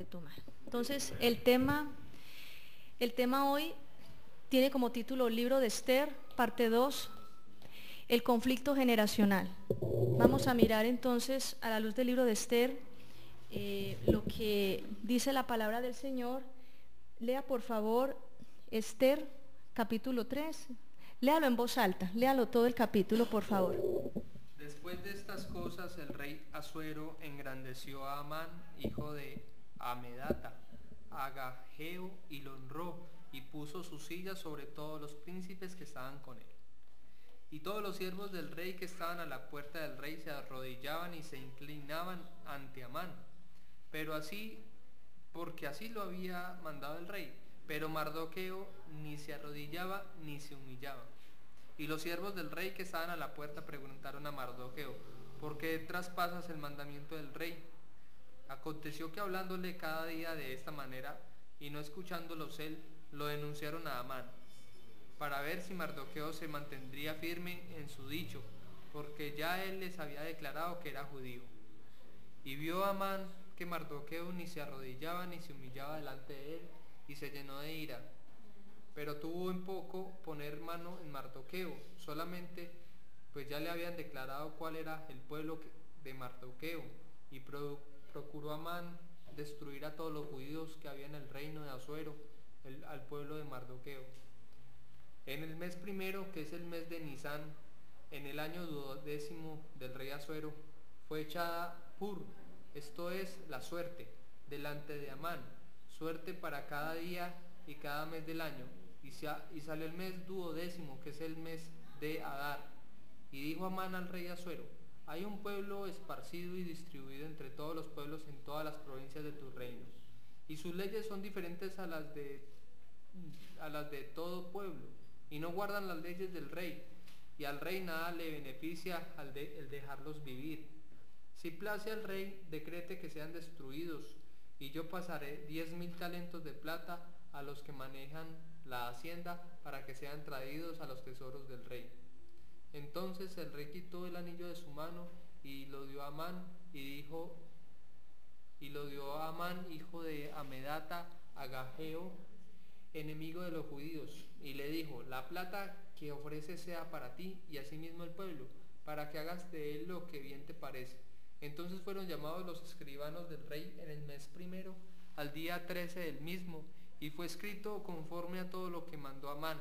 tomar. Entonces, el tema hoy tiene como título Libro de Esther, parte 2, el conflicto generacional. Vamos a mirar entonces a la luz del libro de Esther lo que dice la palabra del Señor. Lea por favor Esther capítulo 3. Léalo en voz alta, léalo todo el capítulo por favor. Después de estas cosas, el rey Asuero engrandeció a Amán, hijo de Amedata, Agageo, y lo honró, y puso su silla sobre todos los príncipes que estaban con él. Y todos los siervos del rey que estaban a la puerta del rey se arrodillaban y se inclinaban ante Amán, porque así lo había mandado el rey. Pero Mardoqueo ni se arrodillaba ni se humillaba. Y los siervos del rey que estaban a la puerta preguntaron a Mardoqueo: ¿por qué traspasas el mandamiento del rey? Aconteció que hablándole cada día de esta manera, y no escuchándolos él, lo denunciaron a Amán, para ver si Mardoqueo se mantendría firme en su dicho, porque ya él les había declarado que era judío. Y vio Amán que Mardoqueo ni se arrodillaba ni se humillaba delante de él, y se llenó de ira. Pero tuvo en poco poner mano en Mardoqueo, solamente pues ya le habían declarado cuál era el pueblo de Mardoqueo, y procuró Amán destruir a todos los judíos que había en el reino de Asuero, al pueblo de Mardoqueo. En el mes primero, que es el mes de Nisán, en el año 12º del rey Asuero, fue echada Pur, esto es la suerte, delante de Amán, suerte para cada día y cada mes del año. Y salió el mes 12º, que es el mes de Adar. Y dijo Amán al rey Asuero: hay un pueblo esparcido y distribuido entre todos los pueblos en todas las provincias de tu reino, y sus leyes son diferentes a las de todo pueblo, y no guardan las leyes del rey, y al rey nada le beneficia el dejarlos vivir. Si place al rey, decrete que sean destruidos, y yo pasaré 10.000 talentos de plata a los que manejan la hacienda, para que sean traídos a los tesoros del rey. Entonces el rey quitó el anillo de su mano y lo dio a Amán, hijo de Amedata, Agageo, enemigo de los judíos, y le dijo: la plata que ofreces sea para ti y asimismo el pueblo, para que hagas de él lo que bien te parece. Entonces fueron llamados los escribanos del rey en el mes primero, al día 13 del mismo, y fue escrito conforme a todo lo que mandó Amán,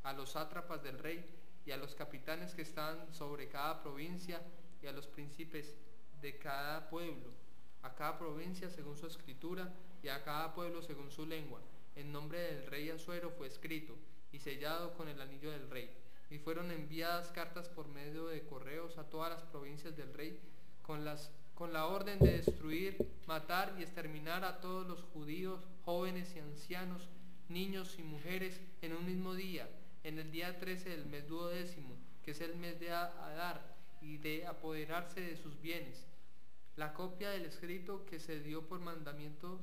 a los sátrapas del rey, y a los capitanes que estaban sobre cada provincia, y a los príncipes de cada pueblo, a cada provincia según su escritura, y a cada pueblo según su lengua. En nombre del rey Asuero fue escrito, y sellado con el anillo del rey. Y fueron enviadas cartas por medio de correos a todas las provincias del rey, con la orden de destruir, matar y exterminar a todos los judíos, jóvenes y ancianos, niños y mujeres, en un mismo día, en el día 13 del mes 12º, que es el mes de Adar, y de apoderarse de sus bienes. La copia del escrito que se dio por mandamiento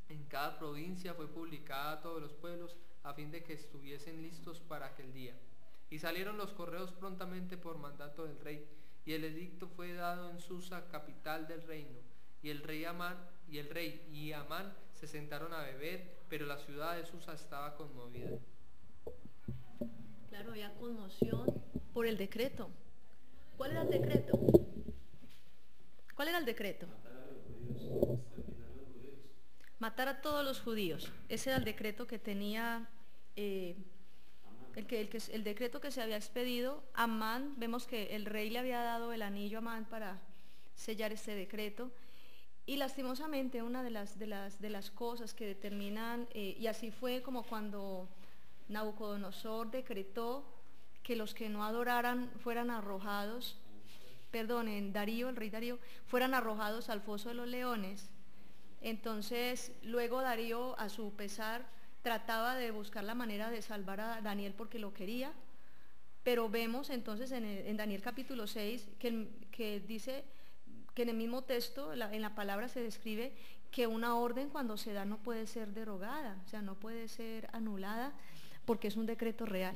en cada provincia fue publicada a todos los pueblos, a fin de que estuviesen listos para aquel día. Y salieron los correos prontamente por mandato del rey, y el edicto fue dado en Susa, capital del reino. Y el rey y Amán se sentaron a beber, pero la ciudad de Susa estaba conmovida. Claro, había conmoción por el decreto. ¿Cuál era el decreto? ¿Cuál era el decreto? Matar a todos los judíos. Ese era el decreto que tenía, el decreto que se había expedido. Amán, vemos que el rey le había dado el anillo a Amán para sellar este decreto. Y lastimosamente una de las cosas que determinan, y así fue como cuando Nabucodonosor decretó que los que no adoraran fueran arrojados, el rey Darío, fueran arrojados al foso de los leones. Entonces luego Darío, a su pesar, trataba de buscar la manera de salvar a Daniel porque lo quería, pero vemos entonces en Daniel capítulo 6 que dice que en el mismo texto, en la palabra se describe que una orden cuando se da no puede ser derogada, o sea, no puede ser anulada porque es un decreto real.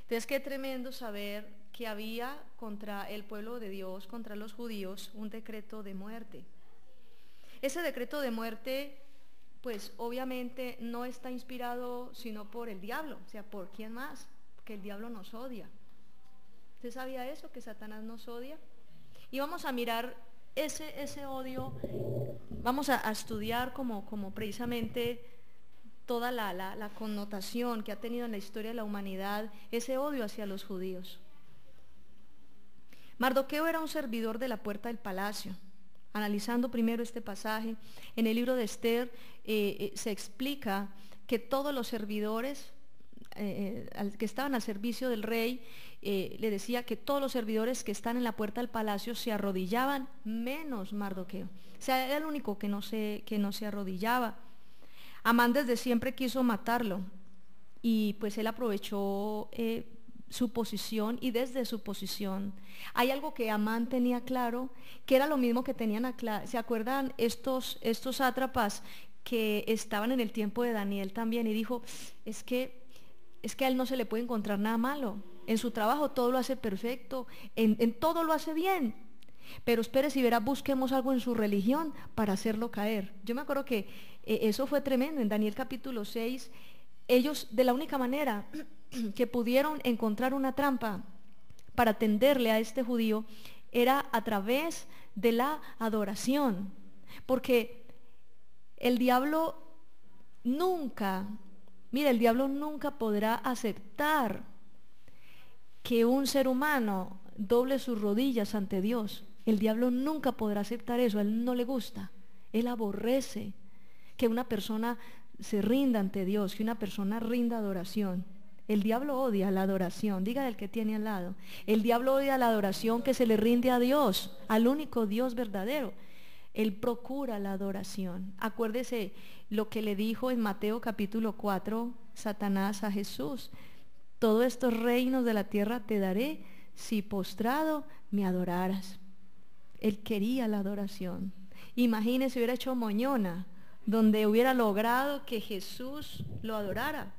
Entonces, qué tremendo saber que había contra el pueblo de Dios, contra los judíos, un decreto de muerte. Ese decreto de muerte, pues obviamente no está inspirado sino por el diablo, o sea, ¿por quién más? Porque el diablo nos odia. ¿Usted sabía eso, que Satanás nos odia? Y vamos a mirar ese odio, vamos a estudiar como precisamente toda la connotación que ha tenido en la historia de la humanidad ese odio hacia los judíos. Mardoqueo era un servidor de la puerta del palacio. Analizando primero este pasaje, en el libro de Esther se explica que todos los servidores que estaban al servicio del rey, le decía que todos los servidores que están en la puerta del palacio se arrodillaban, menos Mardoqueo. O sea, era el único que no se arrodillaba. Amán desde siempre quiso matarlo, y pues él aprovechó su posición, y desde su posición hay algo que Amán tenía claro, que era lo mismo que tenían ¿se acuerdan estos sátrapas que estaban en el tiempo de Daniel también? Y dijo, es que a él no se le puede encontrar nada malo, en su trabajo todo lo hace perfecto, en todo lo hace bien, pero espere si verá, busquemos algo en su religión para hacerlo caer. Yo me acuerdo que eso fue tremendo. En Daniel capítulo 6, ellos de la única manera que pudieron encontrar una trampa para tenderle a este judío era a través de la adoración, porque el diablo nunca podrá aceptar que un ser humano doble sus rodillas ante Dios. El diablo nunca podrá aceptar eso, a él no le gusta, él aborrece que una persona se rinda ante Dios, que una persona rinda adoración. El diablo odia la adoración, diga del que tiene al lado. El diablo odia la adoración que se le rinde a Dios, al único Dios verdadero. Él procura la adoración. Acuérdese lo que le dijo en Mateo capítulo 4 Satanás a Jesús: todos estos reinos de la tierra te daré si postrado me adoraras. Él quería la adoración. Imagínese, hubiera hecho moñona donde hubiera logrado que Jesús lo adorara.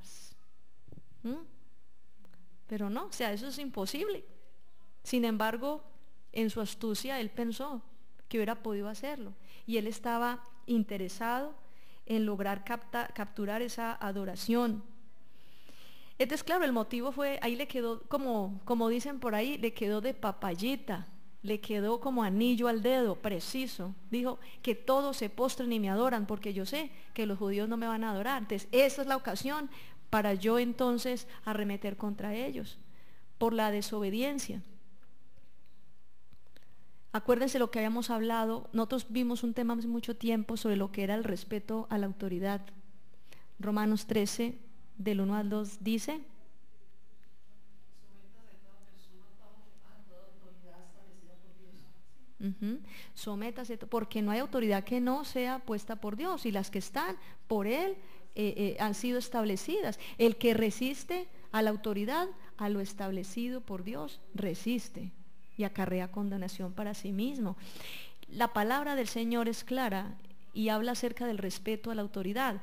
Pero no, o sea, eso es imposible. Sin embargo, en su astucia él pensó que hubiera podido hacerlo, y él estaba interesado en lograr capturar esa adoración. Entonces, claro, el motivo fue, ahí le quedó, como dicen por ahí, le quedó de papayita, le quedó como anillo al dedo, preciso. Dijo, que todos se postren y me adoran, porque yo sé que los judíos no me van a adorar. Entonces, esa es la ocasión para yo entonces arremeter contra ellos, por la desobediencia. Acuérdense lo que habíamos hablado, nosotros vimos un tema hace mucho tiempo sobre lo que era el respeto a la autoridad. Romanos 13, del 1 al 2 dice: sométase, porque no hay autoridad que no sea puesta por Dios, y las que están por Él han sido establecidas. El que resiste a la autoridad, a lo establecido por Dios, resiste y acarrea condenación para sí mismo. La palabra del Señor es clara y habla acerca del respeto a la autoridad,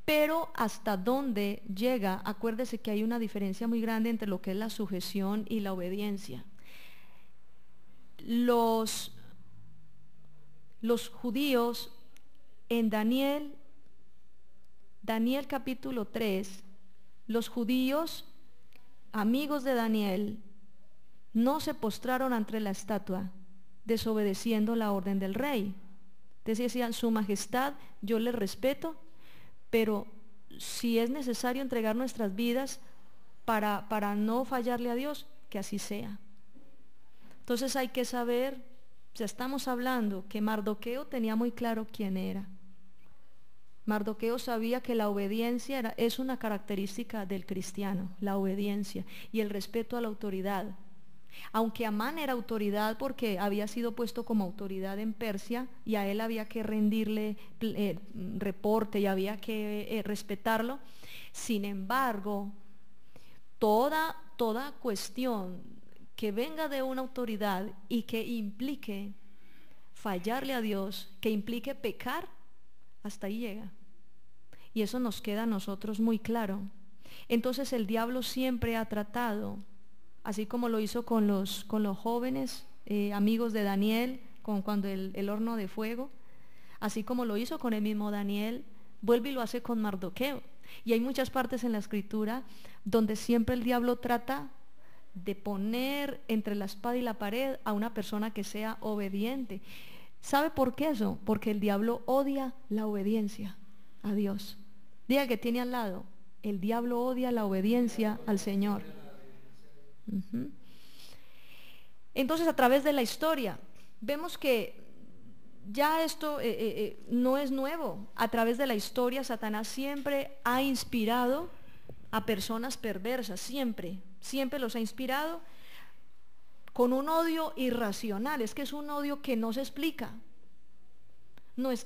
pero hasta dónde llega. Acuérdese que hay una diferencia muy grande entre lo que es la sujeción y la obediencia. Los judíos en Daniel capítulo 3, los judíos, amigos de Daniel, no se postraron ante la estatua, desobedeciendo la orden del rey. Entonces decían, su majestad, yo le respeto, pero si es necesario entregar nuestras vidas para no fallarle a Dios, que así sea. Entonces hay que saber, ya estamos hablando que Mardoqueo tenía muy claro quién era. Mardoqueo sabía que la obediencia es una característica del cristiano, la obediencia y el respeto a la autoridad. Aunque Amán era autoridad porque había sido puesto como autoridad en Persia y a él había que rendirle reporte y había que respetarlo, sin embargo, toda cuestión que venga de una autoridad y que implique fallarle a Dios, que implique pecar, hasta ahí llega. Y eso nos queda a nosotros muy claro. Entonces el diablo siempre ha tratado, así como lo hizo con los jóvenes amigos de Daniel, cuando el horno de fuego, así como lo hizo con el mismo Daniel, vuelve y lo hace con Mardoqueo. Y hay muchas partes en la escritura donde siempre el diablo trata de poner entre la espada y la pared a una persona que sea obediente. ¿Sabe por qué eso? Porque el diablo odia la obediencia a Dios. Diga que tiene al lado, el diablo odia la obediencia al Señor. Uh-huh. Entonces, a través de la historia, vemos que ya esto no es nuevo. A través de la historia, Satanás siempre ha inspirado a personas perversas, siempre los ha inspirado con un odio irracional. Es que es un odio que no se explica. No es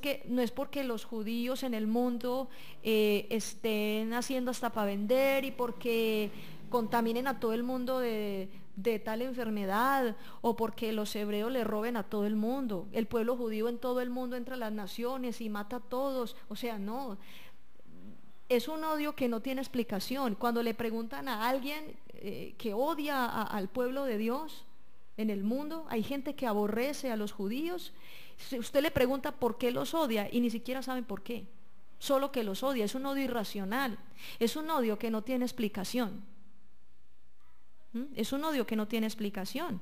porque los judíos en el mundo estén haciendo hasta para vender y porque contaminen a todo el mundo de tal enfermedad, o porque los hebreos le roben a todo el mundo. El pueblo judío en todo el mundo entra a las naciones y mata a todos. O sea, no. Es un odio que no tiene explicación. Cuando le preguntan a alguien que odia al pueblo de Dios en el mundo, hay gente que aborrece a los judíos. Si usted le pregunta por qué los odia y ni siquiera saben por qué, solo que los odia. Es un odio irracional, es un odio que no tiene explicación. Es un odio que no tiene explicación.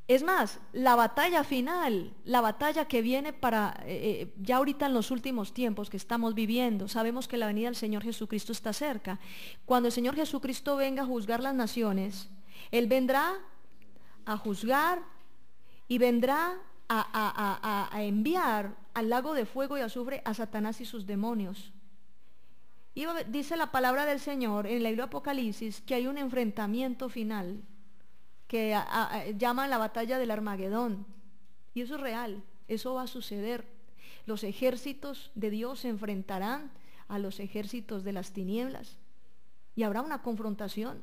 Es más, la batalla final, la batalla que viene para, ya ahorita en los últimos tiempos que estamos viviendo, sabemos que la venida del Señor Jesucristo está cerca. Cuando el Señor Jesucristo venga a juzgar las naciones, Él vendrá a juzgar y vendrá a enviar al lago de fuego y azufre a Satanás y sus demonios. Y dice la palabra del Señor en el libro de Apocalipsis que hay un enfrentamiento final que llaman la batalla del Armagedón. Y eso es real, eso va a suceder. Los ejércitos de Dios se enfrentarán a los ejércitos de las tinieblas y habrá una confrontación.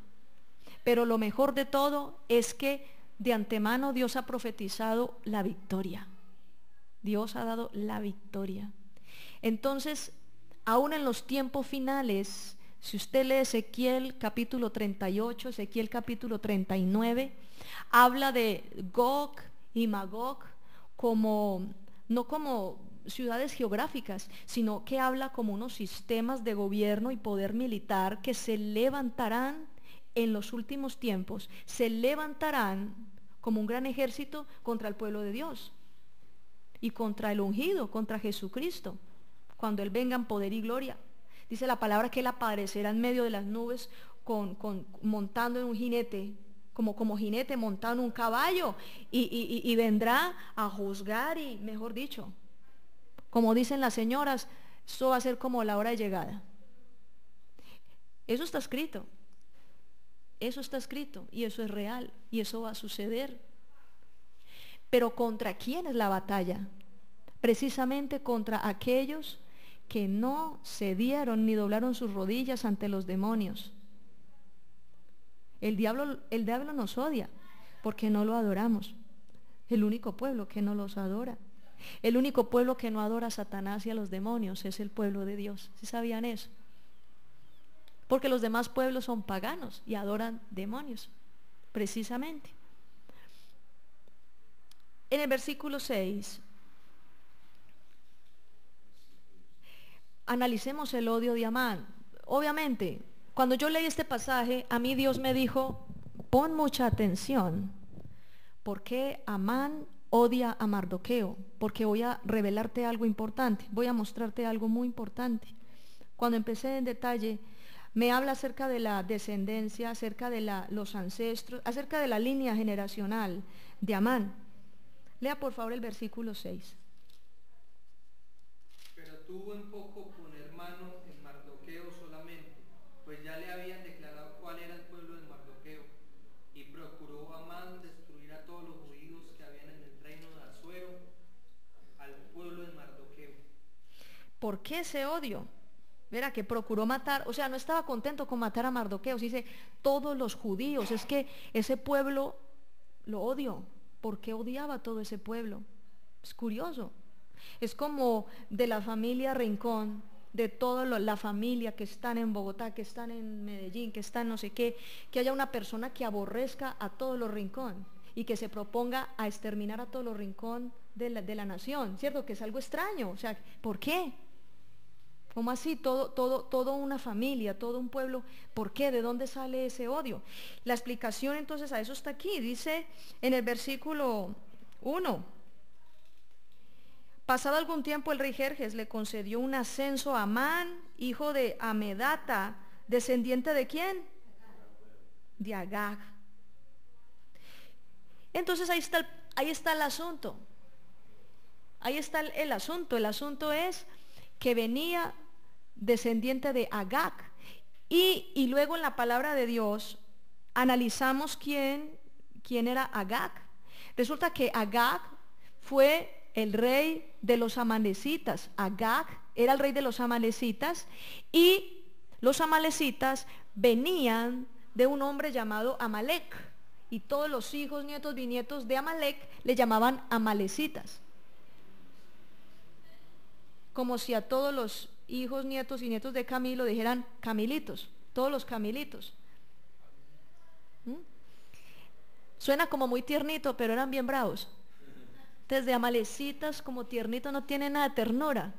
Pero lo mejor de todo es que de antemano Dios ha profetizado la victoria. Dios ha dado la victoria. Entonces, aún en los tiempos finales, si usted lee Ezequiel capítulo 38, Ezequiel capítulo 39, habla de Gog y Magog no como ciudades geográficas, sino que habla como unos sistemas de gobierno y poder militar que se levantarán en los últimos tiempos, se levantarán como un gran ejército contra el pueblo de Dios y contra el ungido, contra Jesucristo, cuando Él venga en poder y gloria. Dice la palabra que Él aparecerá en medio de las nubes montando en un jinete, como jinete montado en un caballo, y vendrá a juzgar y, mejor dicho, como dicen las señoras, eso va a ser como la hora de llegada. Eso está escrito. Eso está escrito y eso es real y eso va a suceder. Pero ¿contra quién es la batalla? Precisamente contra aquellos que no cedieron ni doblaron sus rodillas ante los demonios. El diablo nos odia porque no lo adoramos. El único pueblo que no los adora, el único pueblo que no adora a Satanás y a los demonios es el pueblo de Dios. ¿Sí sabían eso? Porque los demás pueblos son paganos y adoran demonios, precisamente. En el versículo 6, analicemos el odio de Amán. Obviamente, cuando yo leí este pasaje, a mí Dios me dijo, pon mucha atención, porque Amán odia a Mardoqueo, porque voy a revelarte algo importante, voy a mostrarte algo muy importante. Cuando empecé en detalle, me habla acerca de la descendencia, acerca de los ancestros, acerca de la línea generacional de Amán. Lea por favor el versículo 6. Pero tuvo en poco poner mano en Mardoqueo solamente, pues ya le habían declarado cuál era el pueblo de Mardoqueo, y procuró Amán destruir a todos los judíos que habían en el reino de Asuero, al pueblo de Mardoqueo. ¿Por qué ese odio? Verá que procuró matar, o sea, no estaba contento con matar a Mardoqueo, dice todos los judíos. Es que ese pueblo lo odió. ¿Por qué odiaba a todo ese pueblo? Es curioso. Es como de la familia Rincón, de toda la familia que están en Bogotá, que están en Medellín, que están no sé qué, que haya una persona que aborrezca a todos los Rincón. y que se proponga a exterminar a todos los rincones de la nación, ¿cierto? Que es algo extraño, o sea, ¿por qué? ¿Cómo así? Todo una familia, todo un pueblo, ¿por qué? ¿De dónde sale ese odio? La explicación entonces a eso está aquí, dice en el versículo 1. Pasado algún tiempo el rey Jerjes le concedió un ascenso a Amán, hijo de Amedata, descendiente ¿de quién? De Agag. Entonces ahí está el asunto. Ahí está el asunto. El asunto es que venía descendiente de Agag. Y luego en la palabra de Dios analizamos quién era Agag. Resulta que Agag fue el rey de los amalecitas. Agag era el rey de los amalecitas y los amalecitas venían de un hombre llamado Amalec y todos los hijos, nietos, bisnietos de Amalec le llamaban amalecitas. Como si a todos los hijos, nietos y nietos de Camilo dijeran Camilitos, todos los Camilitos. Suena como muy tiernito, pero eran bien bravos. Desde amalecitas como tiernito no tiene nada de ternura.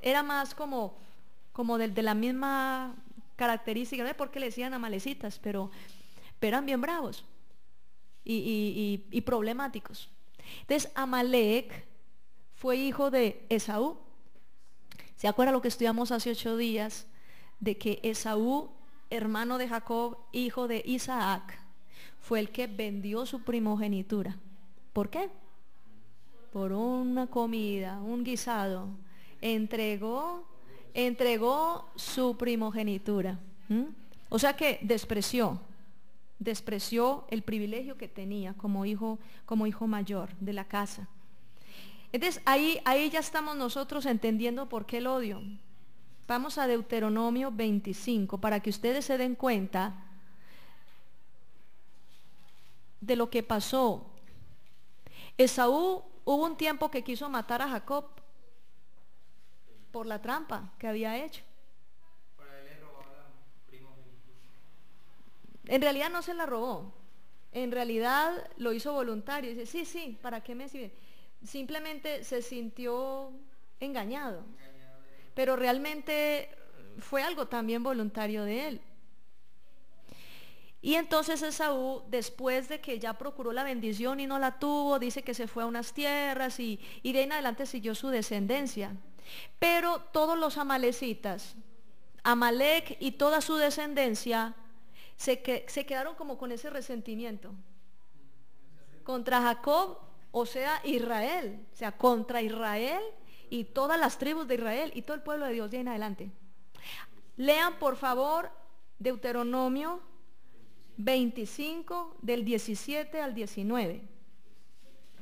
Era más como de la misma característica, no sé por qué le decían amalecitas, pero eran bien bravos y problemáticos. Entonces Amalec fue hijo de Esaú. ¿Se acuerda lo que estudiamos hace 8 días? De que Esaú, hermano de Jacob, hijo de Isaac, fue el que vendió su primogenitura. ¿Por qué? Por una comida, un guisado, entregó su primogenitura. O sea que despreció el privilegio que tenía como hijo mayor de la casa. Entonces ahí ya estamos nosotros entendiendo por qué el odio. Vamos a Deuteronomio 25 para que ustedes se den cuenta de lo que pasó. Esaú hubo un tiempo que quiso matar a Jacob por la trampa que había hecho. Para él le robaba la primogenitura. En realidad no se la robó. En realidad lo hizo voluntario. Dice, sí, ¿para qué me sirve? Simplemente se sintió engañado. Pero realmente fue algo también voluntario de él. Y entonces Esaú, después de que ya procuró la bendición y no la tuvo, dice que se fue a unas tierras y de ahí en adelante siguió su descendencia. Pero todos los amalecitas, Amalec y toda su descendencia, se quedaron como con ese resentimiento. Contra Jacob, o sea, Israel. O sea, contra Israel y todas las tribus de Israel y todo el pueblo de Dios de ahí en adelante. Lean por favor Deuteronomio 25 del 17 al 19.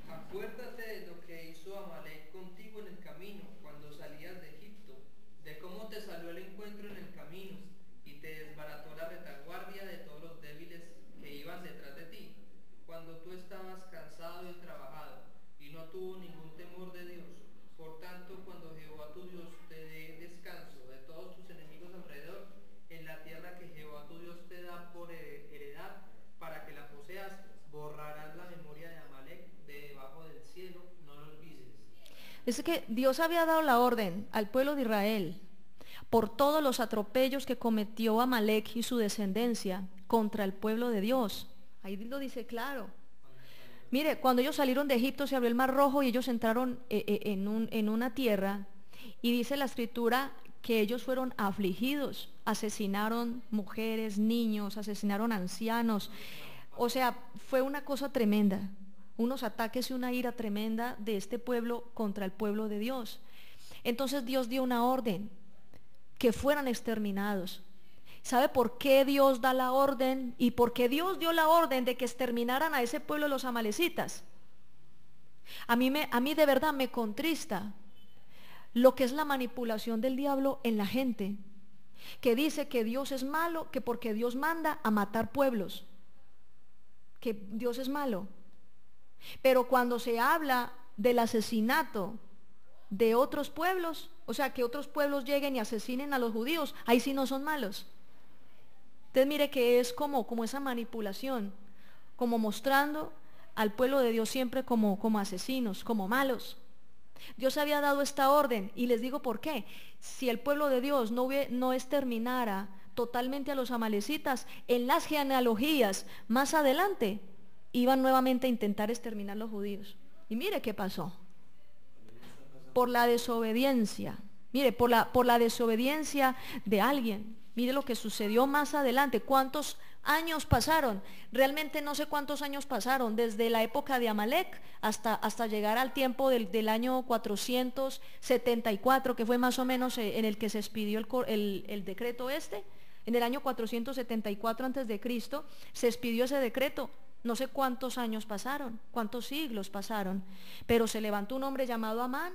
Acuérdate de lo que hizo Amalec contigo en el camino cuando salías de Egipto, de cómo te salió el encuentro en el camino y te desbarató la retaguardia de todos los débiles que iban detrás de ti, cuando tú estabas cansado y trabajado y no tuvo ningún temor de Dios. Por tanto, cuando Jehová tu Dios te dé descanso de todos tus enemigos alrededor, en la tierra que Jehová tu Dios te da por heredad para que la poseas, borrarás la memoria de Amalec de debajo del cielo, no lo olvides. Es que Dios había dado la orden al pueblo de Israel por todos los atropellos que cometió Amalec y su descendencia contra el pueblo de Dios. Ahí lo dice claro. Mire, cuando ellos salieron de Egipto se abrió el Mar Rojo y ellos entraron en una tierra y dice la escritura que ellos fueron afligidos, asesinaron mujeres, niños, asesinaron ancianos. O sea, fue una cosa tremenda, unos ataques y una ira tremenda de este pueblo contra el pueblo de Dios. Entonces Dios dio una orden, que fueran exterminados. ¿Sabe por qué Dios da la orden? ¿Y por qué Dios dio la orden de que exterminaran a ese pueblo de los amalecitas? A mí de verdad me contrista lo que es la manipulación del diablo en la gente, que dice que Dios es malo, que porque Dios manda a matar pueblos, que Dios es malo. Pero cuando se habla del asesinato de otros pueblos, o sea, que otros pueblos lleguen y asesinen a los judíos, ahí sí no son malos. Entonces mire que es como esa manipulación, como mostrando al pueblo de Dios siempre como asesinos, como malos. Dios había dado esta orden y les digo por qué. Si el pueblo de Dios no exterminara totalmente a los amalecitas, en las genealogías más adelante iban nuevamente a intentar exterminar a los judíos. Y mire qué pasó. Por la desobediencia. Mire, por la desobediencia de alguien. Mire lo que sucedió más adelante. ¿Cuántos años pasaron? Realmente no sé cuántos años pasaron, desde la época de Amalek hasta llegar al tiempo del año 474, que fue más o menos en el que se expidió el decreto este. En el año 474 antes de Cristo se expidió ese decreto. No sé cuántos años pasaron, cuántos siglos pasaron, pero se levantó un hombre llamado Amán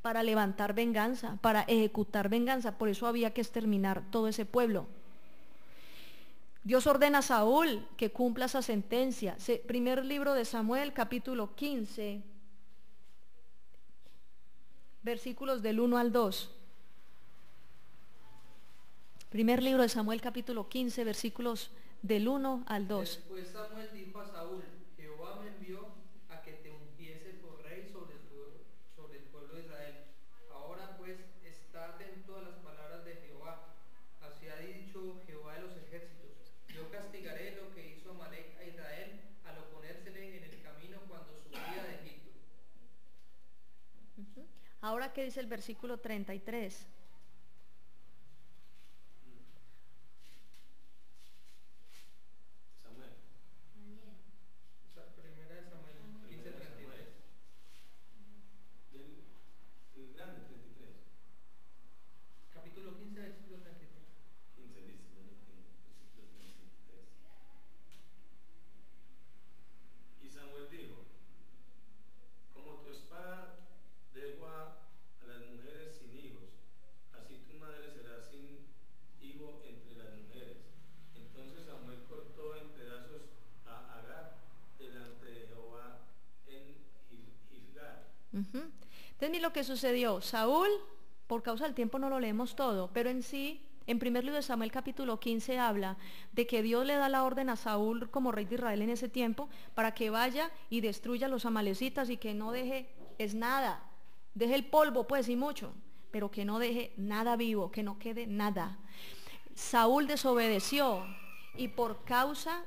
para levantar venganza, para ejecutar venganza. Por eso había que exterminar todo ese pueblo. Dios ordena a Saúl que cumpla esa sentencia. Primer libro de Samuel, capítulo 15, versículos del 1 al 2. Primer libro de Samuel, capítulo 15, versículos del 1 al 2. Después Samuel dijo a Saúl: Jehová me envió a que te ungiese por rey sobre el pueblo de Israel. Ahora pues está atento a las palabras de Jehová. Así ha dicho Jehová de los ejércitos: yo castigaré lo que hizo Amalek a Israel al oponérsele en el camino cuando subía de Egipto. Ahora, ¿qué dice el versículo 33? Entonces, mira lo que sucedió. Saúl, por causa del tiempo no lo leemos todo, pero en sí, en primer libro de Samuel capítulo 15 habla de que Dios le da la orden a Saúl como rey de Israel en ese tiempo para que vaya y destruya a los amalecitas y que no deje nada, deje el polvo pues y mucho, pero que no deje nada vivo, que no quede nada. Saúl desobedeció y por causa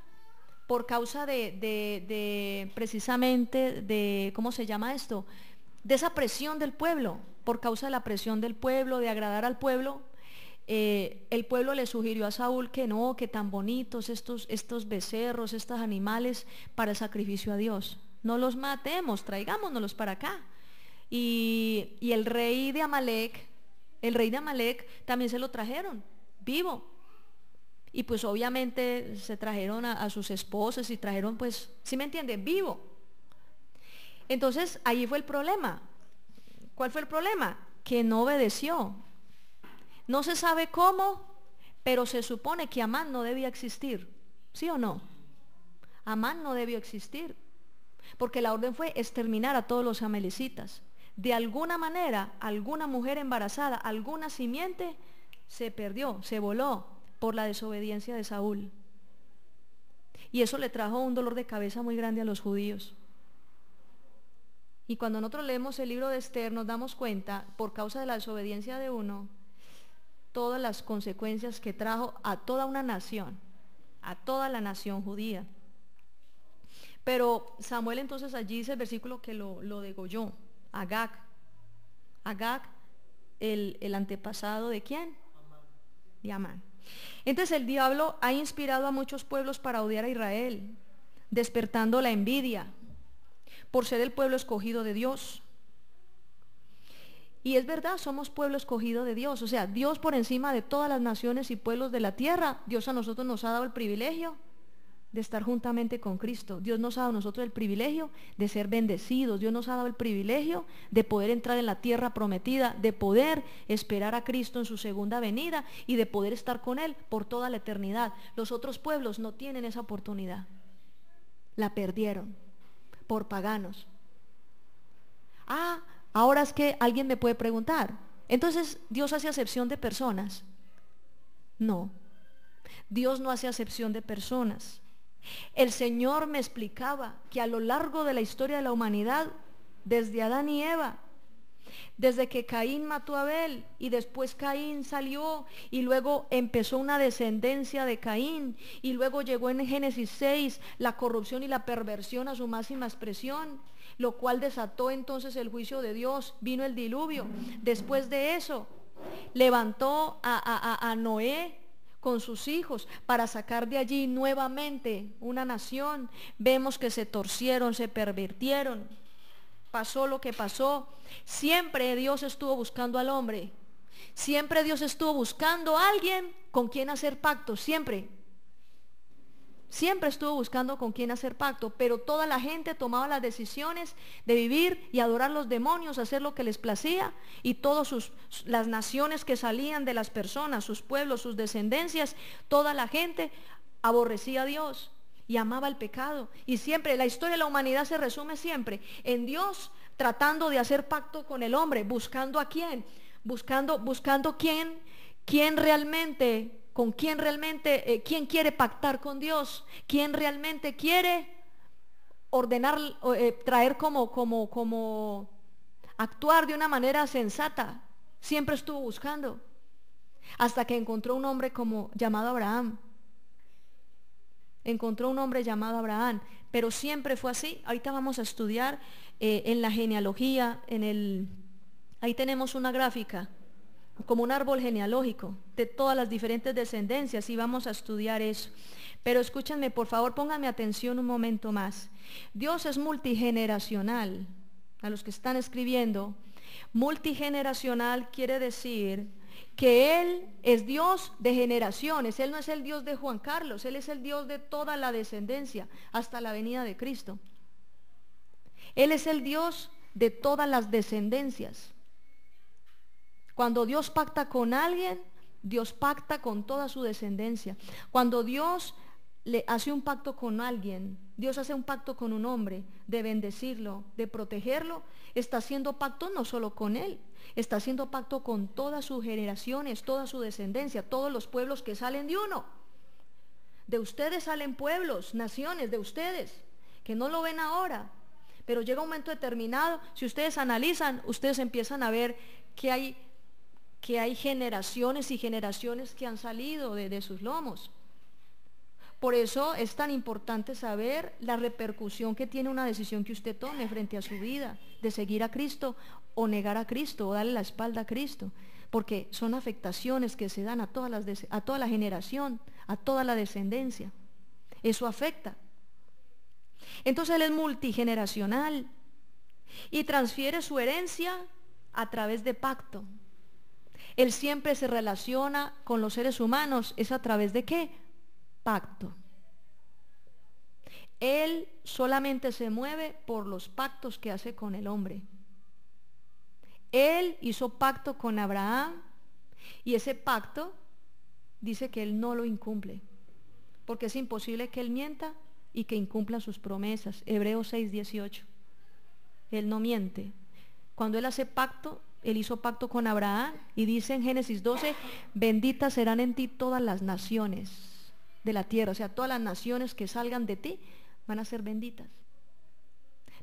de precisamente de, ¿cómo se llama esto? De esa presión del pueblo, por causa de la presión del pueblo, de agradar al pueblo, el pueblo le sugirió a Saúl que no, que tan bonitos estos becerros, estos animales para el sacrificio a Dios. No los matemos, traigámonos para acá. Y el rey de Amalek también se lo trajeron, vivo. Y pues obviamente se trajeron a sus esposas y trajeron pues, ¿sí me entienden? Vivo. Entonces, ahí fue el problema. ¿Cuál fue el problema? Que no obedeció. No se sabe cómo, pero se supone que Amán no debía existir. ¿Sí o no? Amán no debió existir. Porque la orden fue exterminar a todos los amalecitas. De alguna manera, alguna mujer embarazada, alguna simiente, se perdió, se voló por la desobediencia de Saúl. Y eso le trajo un dolor de cabeza muy grande a los judíos. Y cuando nosotros leemos el libro de Esther nos damos cuenta, por causa de la desobediencia de uno, todas las consecuencias que trajo a toda una nación, a toda la nación judía. Pero Samuel entonces allí dice el versículo que lo degolló, Agag. Agag, el antepasado ¿de quién? De Amán. Entonces el diablo ha inspirado a muchos pueblos para odiar a Israel, despertando la envidia por ser el pueblo escogido de Dios. Y es verdad, somos pueblo escogido de Dios. O sea, Dios por encima de todas las naciones y pueblos de la tierra, Dios a nosotros nos ha dado el privilegio de estar juntamente con Cristo. Dios nos ha dado a nosotros el privilegio de ser bendecidos. Dios nos ha dado el privilegio de poder entrar en la tierra prometida, de poder esperar a Cristo en su segunda venida y de poder estar con Él por toda la eternidad. Los otros pueblos no tienen esa oportunidad. La perdieron por paganos. Ahora es que alguien me puede preguntar, entonces ¿Dios hace acepción de personas? No, Dios no hace acepción de personas. El Señor me explicaba que a lo largo de la historia de la humanidad, desde Adán y Eva, desde que Caín mató a Abel y después Caín salió y luego empezó una descendencia de Caín y luego llegó en Génesis 6 la corrupción y la perversión a su máxima expresión, lo cual desató entonces el juicio de Dios, vino el diluvio. Después de eso levantó a Noé con sus hijos para sacar de allí nuevamente una nación. Vemos que se torcieron, se pervirtieron, pasó lo que pasó. Siempre Dios estuvo buscando al hombre, siempre Dios estuvo buscando a alguien con quien hacer pacto, siempre estuvo buscando con quien hacer pacto, pero toda la gente tomaba las decisiones de vivir y adorar los demonios, hacer lo que les placía, y todas las naciones que salían de las personas, sus pueblos, sus descendencias, toda la gente aborrecía a Dios y amaba el pecado. Y siempre la historia de la humanidad se resume siempre en Dios tratando de hacer pacto con el hombre, buscando a quién, buscando quién realmente, con quién realmente, quién quiere pactar con Dios, quién realmente quiere ordenar, traer como actuar de una manera sensata. Siempre estuvo buscando, hasta que encontró un hombre llamado Abraham. Encontró un hombre llamado Abraham, pero siempre fue así. Ahorita vamos a estudiar en la genealogía, ahí tenemos una gráfica, como un árbol genealógico de todas las diferentes descendencias, y vamos a estudiar eso. Pero escúchenme, por favor, pónganme atención un momento más. Dios es multigeneracional. A los que están escribiendo, multigeneracional quiere decir que Él es Dios de generaciones. Él no es el Dios de Juan Carlos, Él es el Dios de toda la descendencia hasta la venida de Cristo. Él es el Dios de todas las descendencias. Cuando Dios pacta con alguien, Dios pacta con toda su descendencia. Cuando Dios le hace un pacto con alguien, Dios hace un pacto con un hombre de bendecirlo, de protegerlo, está haciendo pacto no solo con él, está haciendo pacto con todas sus generaciones, toda su descendencia, todos los pueblos que salen de uno. De ustedes salen pueblos, naciones, de ustedes, que no lo ven ahora, pero llega un momento determinado, si ustedes analizan, ustedes empiezan a ver que hay generaciones y generaciones que han salido de sus lomos. Por eso es tan importante saber la repercusión que tiene una decisión que usted tome frente a su vida, de seguir a Cristo o negar a Cristo o darle la espalda a Cristo, porque son afectaciones que se dan a toda la generación, a toda la descendencia. Eso afecta. Entonces Él es multigeneracional y transfiere su herencia a través de pacto. Él siempre se relaciona con los seres humanos, ¿es a través de qué? Pacto. Él solamente se mueve por los pactos que hace con el hombre. Él hizo pacto con Abraham y ese pacto dice que Él no lo incumple, porque es imposible que Él mienta y que incumpla sus promesas. Hebreos 6:18. Él no miente. Cuando Él hace pacto, Él hizo pacto con Abraham y dice en Génesis 12, benditas serán en ti todas las naciones de la tierra. O sea, todas las naciones que salgan de ti van a ser benditas.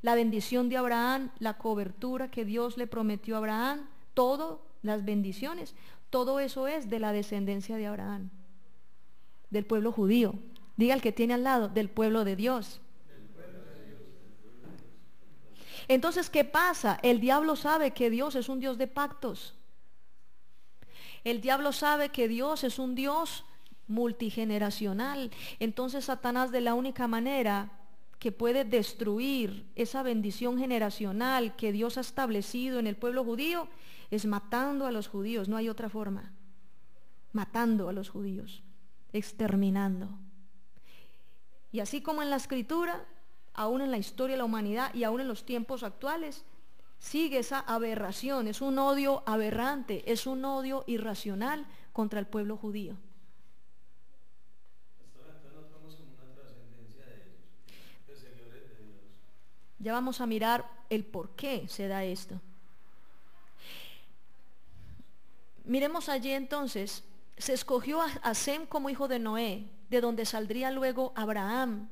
La bendición de Abraham, la cobertura que Dios le prometió a Abraham, todo, las bendiciones, todo eso es de la descendencia de Abraham, del pueblo judío. Diga el que tiene al lado, del pueblo de Dios. Entonces, ¿qué pasa? El diablo sabe que Dios es un Dios de pactos. El diablo sabe que Dios es un Dios multigeneracional. Entonces Satanás, de la única manera que puede destruir esa bendición generacional que Dios ha establecido en el pueblo judío, es matando a los judíos. No hay otra forma. Matando a los judíos, exterminando. Y así como en la Escritura, aún en la historia de la humanidad y aún en los tiempos actuales, sigue esa aberración, es un odio aberrante, es un odio irracional contra el pueblo judío. Ya vamos a mirar el por qué se da esto. Miremos allí entonces, se escogió a Sem como hijo de Noé. de donde saldría luego Abraham.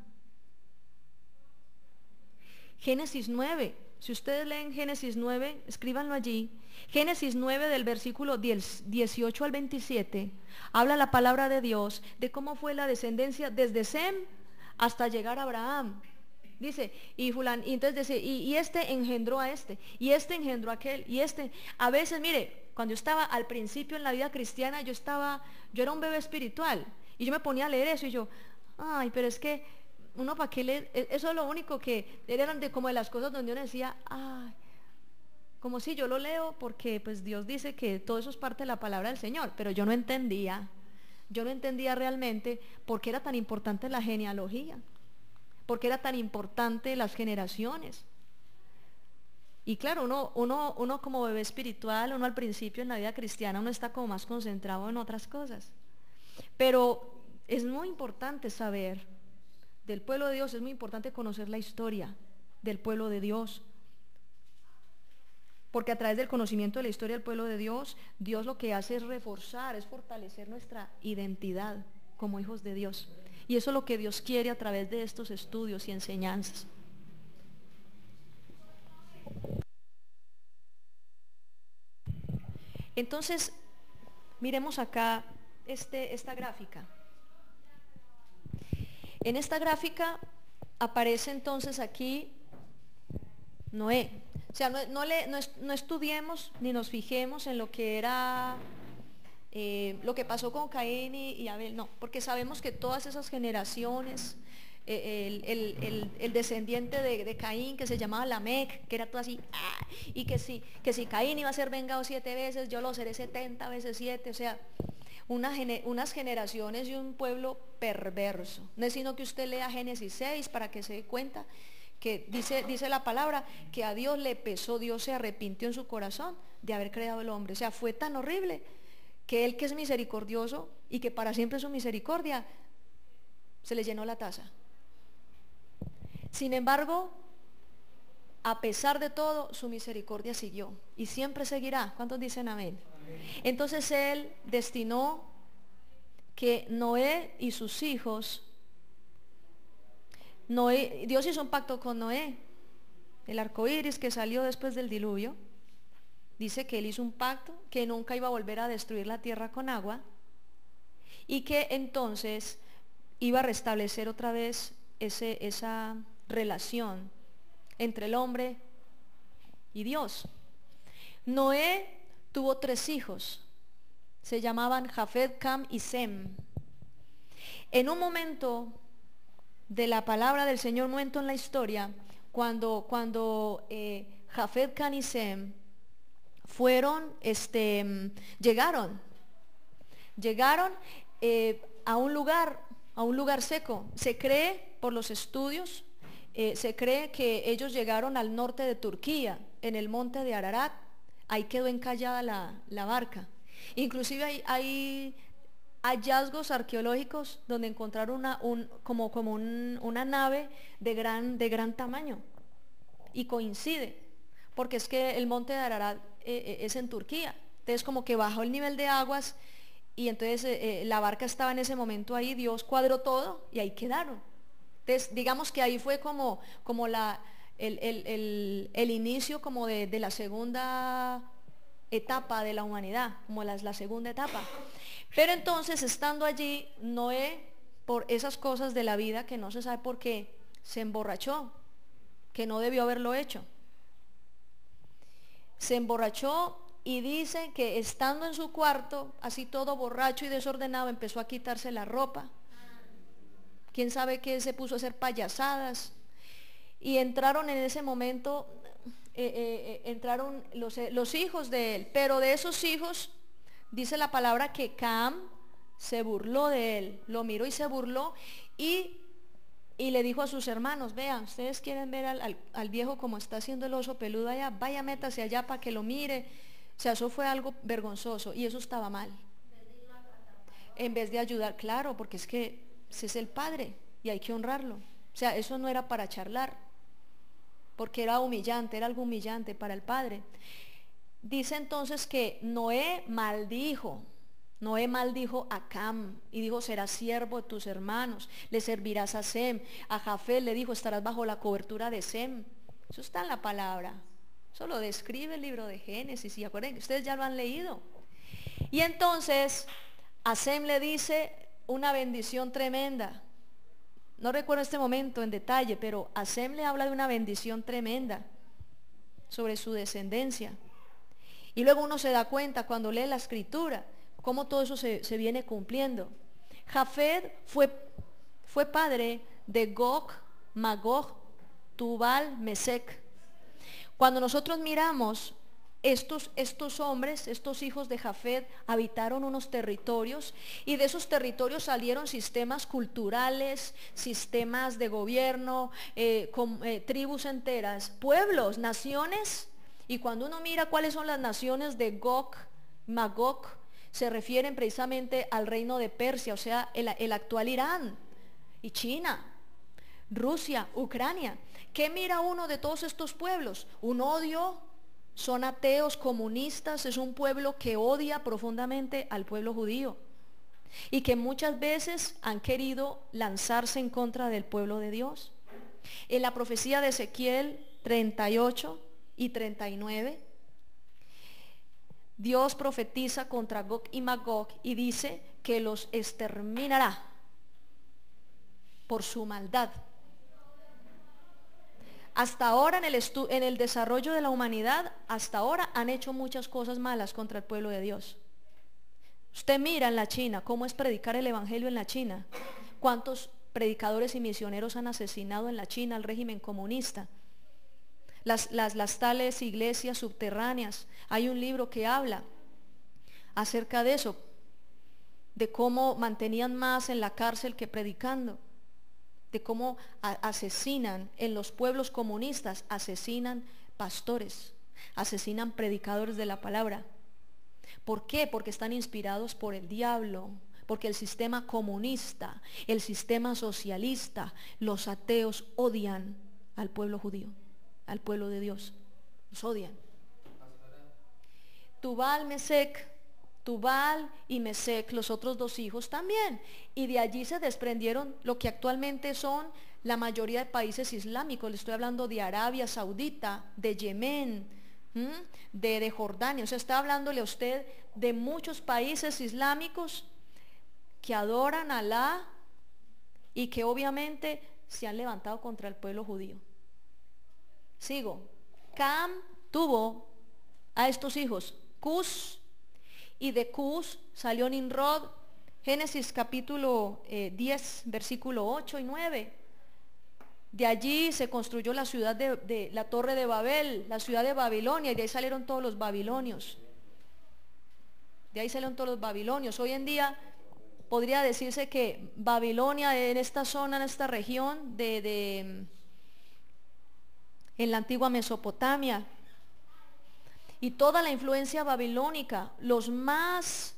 Génesis 9, si ustedes leen Génesis 9, escríbanlo allí. Génesis 9 del versículo 18 al 27, habla la palabra de Dios de cómo fue la descendencia desde Sem hasta llegar a Abraham. Dice, y entonces dice, y este engendró a este, y este engendró a aquel, y este, a veces, mire, cuando yo estaba al principio en la vida cristiana, yo era un bebé espiritual, y yo me ponía a leer eso, y yo, ay, pero es que, uno para qué leer, eso es lo único que, eran como de las cosas donde uno decía, ay, como si yo lo leo, porque pues Dios dice que todo eso es parte de la palabra del Señor, pero yo no entendía realmente por qué era tan importante la genealogía. ¿Por qué era tan importante las generaciones? Y claro, uno como bebé espiritual, uno al principio en la vida cristiana, uno está como más concentrado en otras cosas. Pero es muy importante saber del pueblo de Dios, es muy importante conocer la historia del pueblo de Dios. Porque a través del conocimiento de la historia del pueblo de Dios, Dios lo que hace es reforzar, es fortalecer nuestra identidad como hijos de Dios. Y eso es lo que Dios quiere a través de estos estudios y enseñanzas. Entonces, miremos acá esta gráfica. En esta gráfica aparece entonces aquí Noé. O sea, no estudiemos ni nos fijemos en lo que era lo que pasó con Caín y Abel, no, porque sabemos que todas esas generaciones, el descendiente de Caín que se llamaba Lamec, que era todo así, y que si Caín iba a ser vengado 7 veces, yo lo seré 70 veces 7, o sea, unas generaciones y un pueblo perverso. No es sino que usted lea Génesis 6 para que se dé cuenta que dice la palabra que a Dios le pesó, Dios se arrepintió en su corazón de haber creado el hombre, o sea, fue tan horrible que Él, que es misericordioso y que para siempre es su misericordia, se le llenó la taza. Sin embargo, a pesar de todo, su misericordia siguió y siempre seguirá. ¿Cuántos dicen amén? Entonces Él destinó que Noé y sus hijos, Dios hizo un pacto con Noé, el arco iris que salió después del diluvio. Dice que Él hizo un pacto, que nunca iba a volver a destruir la tierra con agua y que entonces iba a restablecer otra vez esa relación entre el hombre y Dios. Noé tuvo 3 hijos, se llamaban Jafet, Cam y Sem. En un momento de la palabra del Señor, un momento en la historia, cuando Jafet, Cam y Sem llegaron a un lugar seco. Se cree por los estudios, se cree que ellos llegaron al norte de Turquía, en el monte de Ararat. Ahí quedó encallada la barca. Inclusive hay hallazgos arqueológicos donde encontraron una nave de gran tamaño, y coincide, porque es que el monte de Ararat es en Turquía. Entonces como que bajó el nivel de aguas y entonces la barca estaba en ese momento ahí, Dios cuadró todo y ahí quedaron. Entonces digamos que ahí fue como el inicio como de la segunda etapa de la humanidad, como la segunda etapa. Pero entonces, estando allí, Noé, por esas cosas de la vida que no se sabe por qué, se emborrachó, que no debió haberlo hecho. Se emborrachó y dice que estando en su cuarto, así todo borracho y desordenado, empezó a quitarse la ropa. Quién sabe qué, se puso a hacer payasadas. Y entraron en ese momento, entraron los hijos de él. Pero de esos hijos, dice la palabra que Cam se burló de él. Lo miró y se burló y le dijo a sus hermanos: vean, ustedes quieren ver al viejo como está haciendo el oso peludo allá, vaya, métase allá para que lo mire. O sea, eso fue algo vergonzoso y eso estaba mal. En vez de ayudar, claro, porque es que ese es el padre y hay que honrarlo. O sea, eso no era para charlar, porque era humillante, era algo humillante para el padre. Dice entonces que Noé maldijo Noé maldijo a Cam y dijo, serás siervo de tus hermanos, le servirás a Sem. A Jafet le dijo, estarás bajo la cobertura de Sem. Eso está en la palabra. Eso lo describe el libro de Génesis. Y acuérdense, ustedes ya lo han leído. Y entonces a Sem le dice una bendición tremenda. No recuerdo este momento en detalle, pero a Sem le habla de una bendición tremenda sobre su descendencia. Y luego uno se da cuenta cuando lee la escritura cómo todo eso se viene cumpliendo. Jafet fue padre de Gog, Magog, Tubal, Mesec. Cuando nosotros miramos estos hombres, estos hijos de Jafet, habitaron unos territorios y de esos territorios salieron sistemas culturales, sistemas de gobierno, tribus enteras, pueblos, naciones. Y cuando uno mira cuáles son las naciones de Gog, Magog, se refieren precisamente al reino de Persia, o sea, el actual Irán y China, Rusia, Ucrania. ¿Qué mira uno de todos estos pueblos? Un odio, son ateos, comunistas, es un pueblo que odia profundamente al pueblo judío y que muchas veces han querido lanzarse en contra del pueblo de Dios. En la profecía de Ezequiel 38 y 39, Dios profetiza contra Gog y Magog y dice que los exterminará por su maldad. Hasta ahora en el desarrollo de la humanidad, hasta ahora han hecho muchas cosas malas contra el pueblo de Dios. Usted mira en la China, cómo es predicar el evangelio en la China. ¿Cuántos predicadores y misioneros han asesinado en la China al régimen comunista? Las tales iglesias subterráneas. Hay un libro que habla acerca de eso, de cómo mantenían más en la cárcel que predicando, de cómo asesinan en los pueblos comunistas, asesinan pastores, asesinan predicadores de la palabra. ¿Por qué? Porque están inspirados por el diablo, porque el sistema comunista, el sistema socialista, los ateos odian al pueblo judío, al pueblo de Dios, los odian. Tubal y Mesec, los otros dos hijos también, y de allí se desprendieron lo que actualmente son la mayoría de países islámicos. Le estoy hablando de Arabia Saudita, de Yemen, de Jordania. O sea, está hablándole a usted de muchos países islámicos que adoran a Alá y que obviamente se han levantado contra el pueblo judío. Sigo. Cam tuvo a estos hijos, Cus, y de Cus salió Nimrod. Génesis capítulo 10, versículo 8 y 9. De allí se construyó la ciudad de la torre de Babel, la ciudad de Babilonia, y de ahí salieron todos los babilonios. De ahí salieron todos los babilonios. Hoy en día podría decirse que Babilonia, en esta zona, en esta región en la antigua Mesopotamia, y toda la influencia babilónica, los más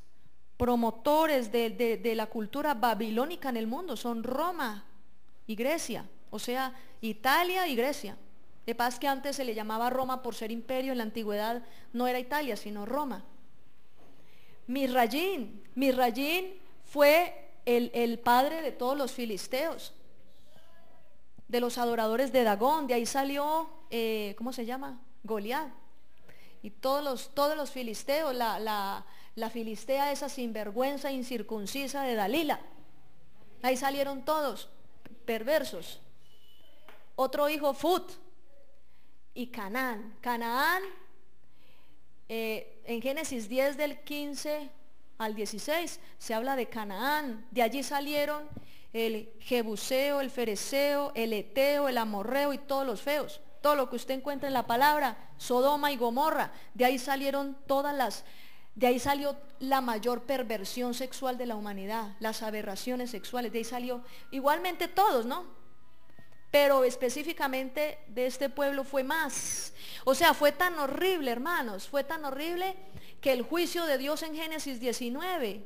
promotores de la cultura babilónica en el mundo son Roma y Grecia, o sea, Italia y Grecia. De paz que antes se le llamaba Roma por ser imperio, en la antigüedad no era Italia, sino Roma. Misrayín fue el padre de todos los filisteos, de los adoradores de Dagón. De ahí salió, ¿cómo se llama? Goliat. Y todos los filisteos, la filistea esa sinvergüenza incircuncisa de Dalila. Ahí salieron todos perversos. Otro hijo, Fut y Canaán. Canaán, en Génesis 10 del 15 al 16 se habla de Canaán. De allí salieron el Jebuseo, el Fereseo, el Eteo, el Amorreo y todos los feos. Todo lo que usted encuentra en la palabra, Sodoma y Gomorra. De ahí salieron de ahí salió la mayor perversión sexual de la humanidad, las aberraciones sexuales. De ahí salió igualmente todos, ¿no? Pero específicamente de este pueblo fue más. O sea, fue tan horrible, hermanos, fue tan horrible que el juicio de Dios en Génesis 19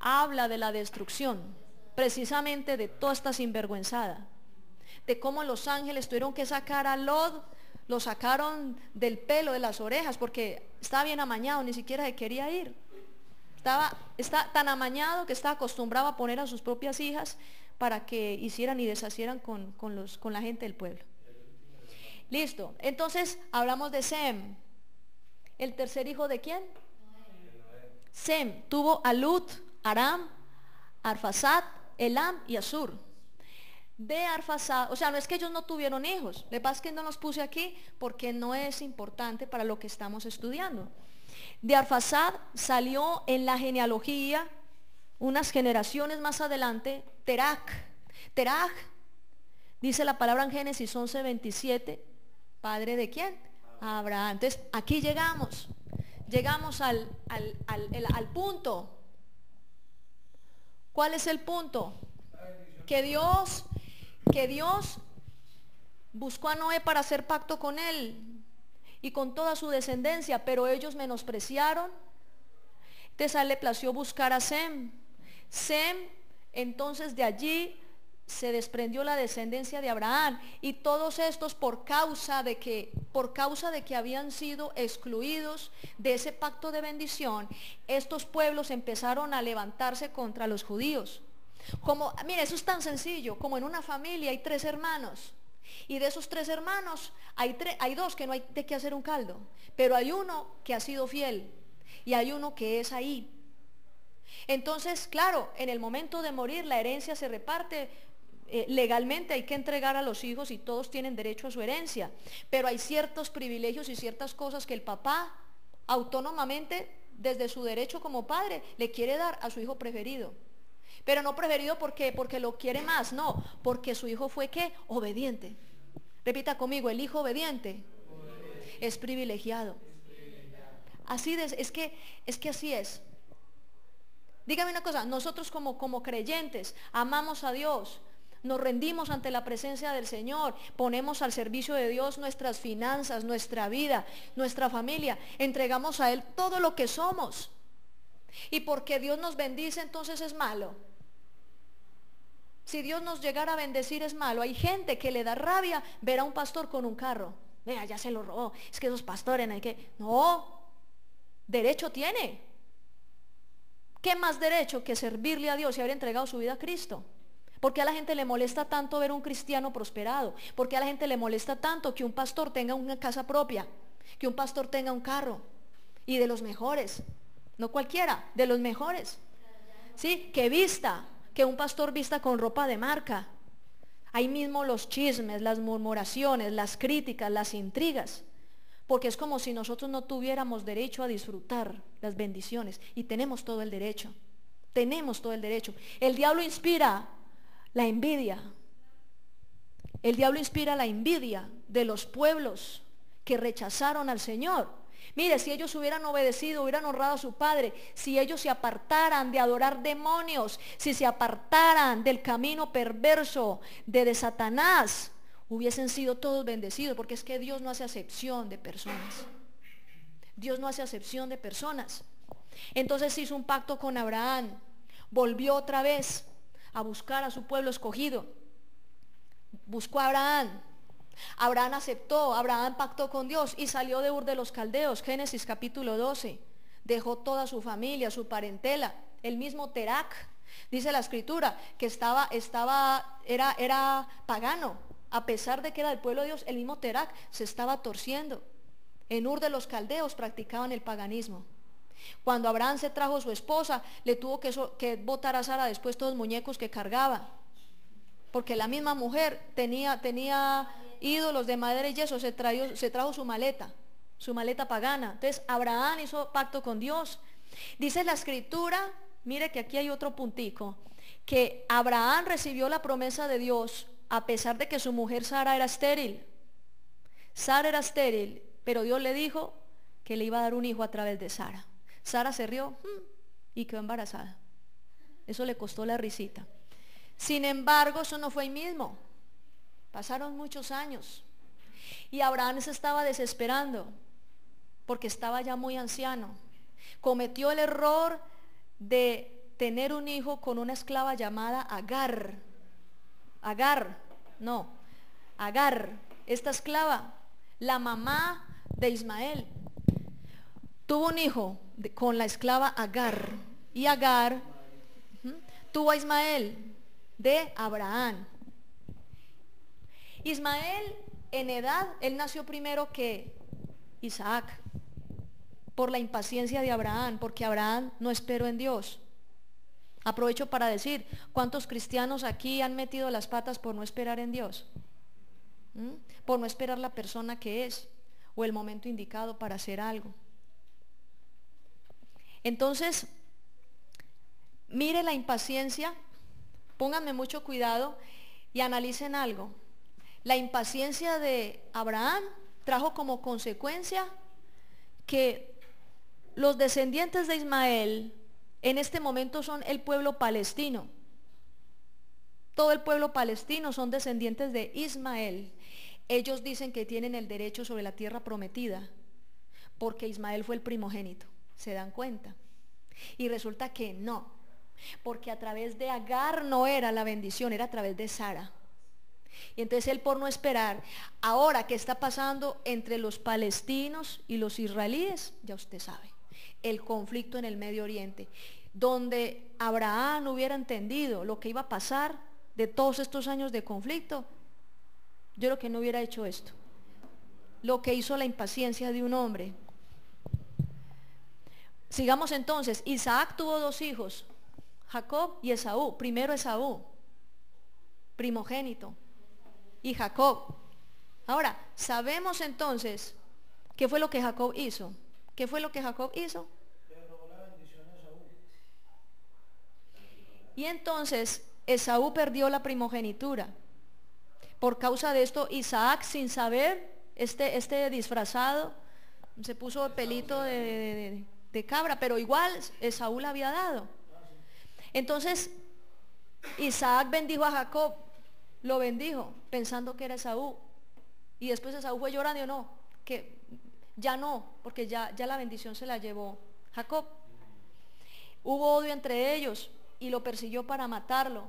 habla de la destrucción, precisamente de toda esta sinvergüenzada, de cómo los ángeles tuvieron que sacar a Lot, lo sacaron del pelo, de las orejas, porque estaba bien amañado, ni siquiera se quería ir. Está tan amañado que está acostumbrado a poner a sus propias hijas para que hicieran y deshacieran con la gente del pueblo. Listo, entonces hablamos de Sem. ¿El tercer hijo de quién? Sem tuvo a Lut, Aram, Arfaxad, Elam y Asur. De Arfaxad, o sea, no es que ellos no tuvieron hijos, lo que pasa es que no los puse aquí porque no es importante para lo que estamos estudiando. De Arfaxad salió en la genealogía, unas generaciones más adelante, Terach. Terach, dice la palabra en Génesis 11:27, ¿padre de quién? Abraham. Entonces, aquí llegamos al punto. ¿Cuál es el punto? Que Dios buscó a Noé para hacer pacto con él y con toda su descendencia, pero ellos menospreciaron. Entonces a él le plació buscar a Sem. Sem, entonces de allí se desprendió la descendencia de Abraham, y todos estos por causa de que habían sido excluidos de ese pacto de bendición, estos pueblos empezaron a levantarse contra los judíos. Mire, eso es tan sencillo, como en una familia hay 3 hermanos, y de esos 3 hermanos hay 2 que no hay de qué hacer un caldo, pero hay uno que ha sido fiel y hay uno que es ahí. Entonces, claro, en el momento de morir la herencia se reparte. Legalmente hay que entregar a los hijos y todos tienen derecho a su herencia, pero hay ciertos privilegios y ciertas cosas que el papá autónomamente, desde su derecho como padre, le quiere dar a su hijo preferido. Pero no preferido porque lo quiere más, no, porque su hijo fue ¿qué? Obediente. Repita conmigo, el hijo obediente es privilegiado. Así es que así es. Dígame una cosa, nosotros como creyentes amamos a Dios, nos rendimos ante la presencia del Señor, ponemos al servicio de Dios nuestras finanzas, nuestra vida, nuestra familia, entregamos a Él todo lo que somos. Y porque Dios nos bendice, entonces es malo. Si Dios nos llegara a bendecir, es malo. Hay gente que le da rabia ver a un pastor con un carro. Vea, ya se lo robó. Es que esos pastores hay que... No, derecho tiene. ¿Qué más derecho que servirle a Dios y haber entregado su vida a Cristo? ¿Por qué a la gente le molesta tanto ver a un cristiano prosperado? ¿Por qué a la gente le molesta tanto que un pastor tenga una casa propia? Que un pastor tenga un carro, y de los mejores, no cualquiera, de los mejores. ¿Sí? Que un pastor vista con ropa de marca. Ahí mismo los chismes, las murmuraciones, las críticas, las intrigas. Porque es como si nosotros no tuviéramos derecho a disfrutar las bendiciones, y tenemos todo el derecho. Tenemos todo el derecho. El diablo inspira la envidia. El diablo inspira la envidia de los pueblos que rechazaron al Señor. Mire, si ellos hubieran obedecido, hubieran honrado a su padre, si ellos se apartaran de adorar demonios, si se apartaran del camino perverso de Satanás, hubiesen sido todos bendecidos, porque es que Dios no hace acepción de personas. Dios no hace acepción de personas. Entonces hizo un pacto con Abraham, volvió otra vez a buscar a su pueblo escogido. Buscó a Abraham. Abraham aceptó, Abraham pactó con Dios y salió de Ur de los Caldeos. Génesis capítulo 12. Dejó toda su familia, su parentela. El mismo Terach, dice la escritura, que era pagano. A pesar de que era del pueblo de Dios, el mismo Terach se estaba torciendo. En Ur de los Caldeos practicaban el paganismo. Cuando Abraham se trajo a su esposa, le tuvo que botar a Sara después todos los muñecos que cargaba, porque la misma mujer tenía ídolos de madera y yeso. Se trajo su maleta pagana. Entonces Abraham hizo pacto con Dios. Dice la escritura, mire que aquí hay otro puntico, que Abraham recibió la promesa de Dios a pesar de que su mujer Sara era estéril. Sara era estéril, pero Dios le dijo que le iba a dar un hijo a través de Sara. Sara se rió y quedó embarazada. Eso le costó la risita. Sin embargo, eso no fue ahí mismo. Pasaron muchos años y Abraham se estaba desesperando porque estaba ya muy anciano. Cometió el error de tener un hijo con una esclava llamada Agar. Agar. Esta esclava, la mamá de Ismael, tuvo un hijo con la esclava Agar. Y Agar tuvo a Ismael de Abraham. Ismael en edad, él nació primero que Isaac, por la impaciencia de Abraham, porque Abraham no esperó en Dios. Aprovecho para decir, ¿cuántos cristianos aquí han metido las patas por no esperar en Dios? Por no esperar la persona que es, o el momento indicado para hacer algo. Entonces, mire la impaciencia, pónganme mucho cuidado y analicen algo. La impaciencia de Abraham trajo como consecuencia que los descendientes de Ismael en este momento son el pueblo palestino. Todo el pueblo palestino son descendientes de Ismael. Ellos dicen que tienen el derecho sobre la tierra prometida porque Ismael fue el primogénito. ¿Se dan cuenta? Y resulta que no, porque a través de Agar no era la bendición, era a través de Sara. Y entonces él, por no esperar, ahora que está pasando entre los palestinos y los israelíes, ya usted sabe, el conflicto en el Medio Oriente, donde Abraham hubiera entendido lo que iba a pasar de todos estos años de conflicto, yo creo que no hubiera hecho esto. Lo que hizo la impaciencia de un hombre. Sigamos entonces. Isaac tuvo dos hijos, Jacob y Esaú. Primero Esaú, primogénito, y Jacob. Ahora, sabemos entonces qué fue lo que Jacob hizo. ¿Qué fue lo que Jacob hizo? Y entonces Esaú perdió la primogenitura. Por causa de esto, Isaac, sin saber, este disfrazado, se puso pelito de cabra, pero igual Esaú le había dado. Entonces Isaac bendijo a Jacob, lo bendijo pensando que era Esaú, y después Esaú fue llorando y no, que ya no, porque ya la bendición se la llevó Jacob. Hubo odio entre ellos y lo persiguió para matarlo.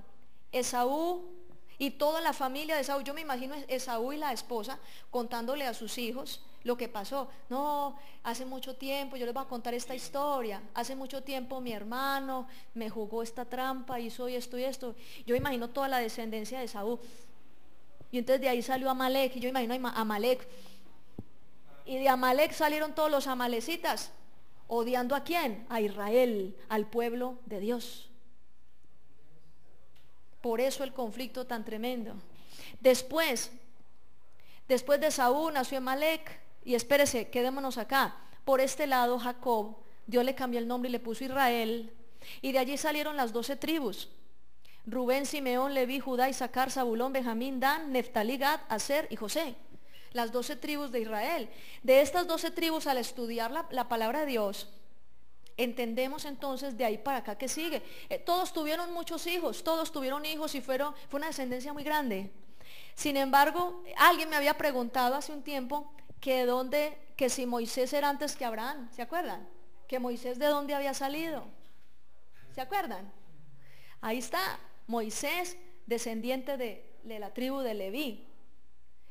Esaú y toda la familia de Esaú, yo me imagino Esaú y la esposa contándole a sus hijos lo que pasó. No, hace mucho tiempo, yo les voy a contar esta historia, hace mucho tiempo mi hermano me jugó esta trampa, hizo esto y esto. Yo me imagino toda la descendencia de Esaú. Y entonces de ahí salió Amalek, y yo me imagino a Amalek. Y de Amalek salieron todos los amalecitas, odiando ¿a quién? A Israel, al pueblo de Dios. Por eso el conflicto tan tremendo. Después de Saúl nació Amalek. Y espérese, quedémonos acá. Por este lado Jacob, Dios le cambió el nombre y le puso Israel. Y de allí salieron las 12 tribus. Rubén, Simeón, Leví, Judá, Isaacar, Zabulón, Benjamín, Dan, Neftalí, Gad, Aser y José. Las 12 tribus de Israel. De estas 12 tribus, al estudiar la palabra de Dios, entendemos entonces de ahí para acá que sigue. Todos tuvieron muchos hijos, todos tuvieron hijos y fue una descendencia muy grande. Sin embargo, alguien me había preguntado hace un tiempo que si Moisés era antes que Abraham, ¿se acuerdan? Que Moisés de dónde había salido, ¿se acuerdan? Ahí está, Moisés, descendiente de la tribu de Leví.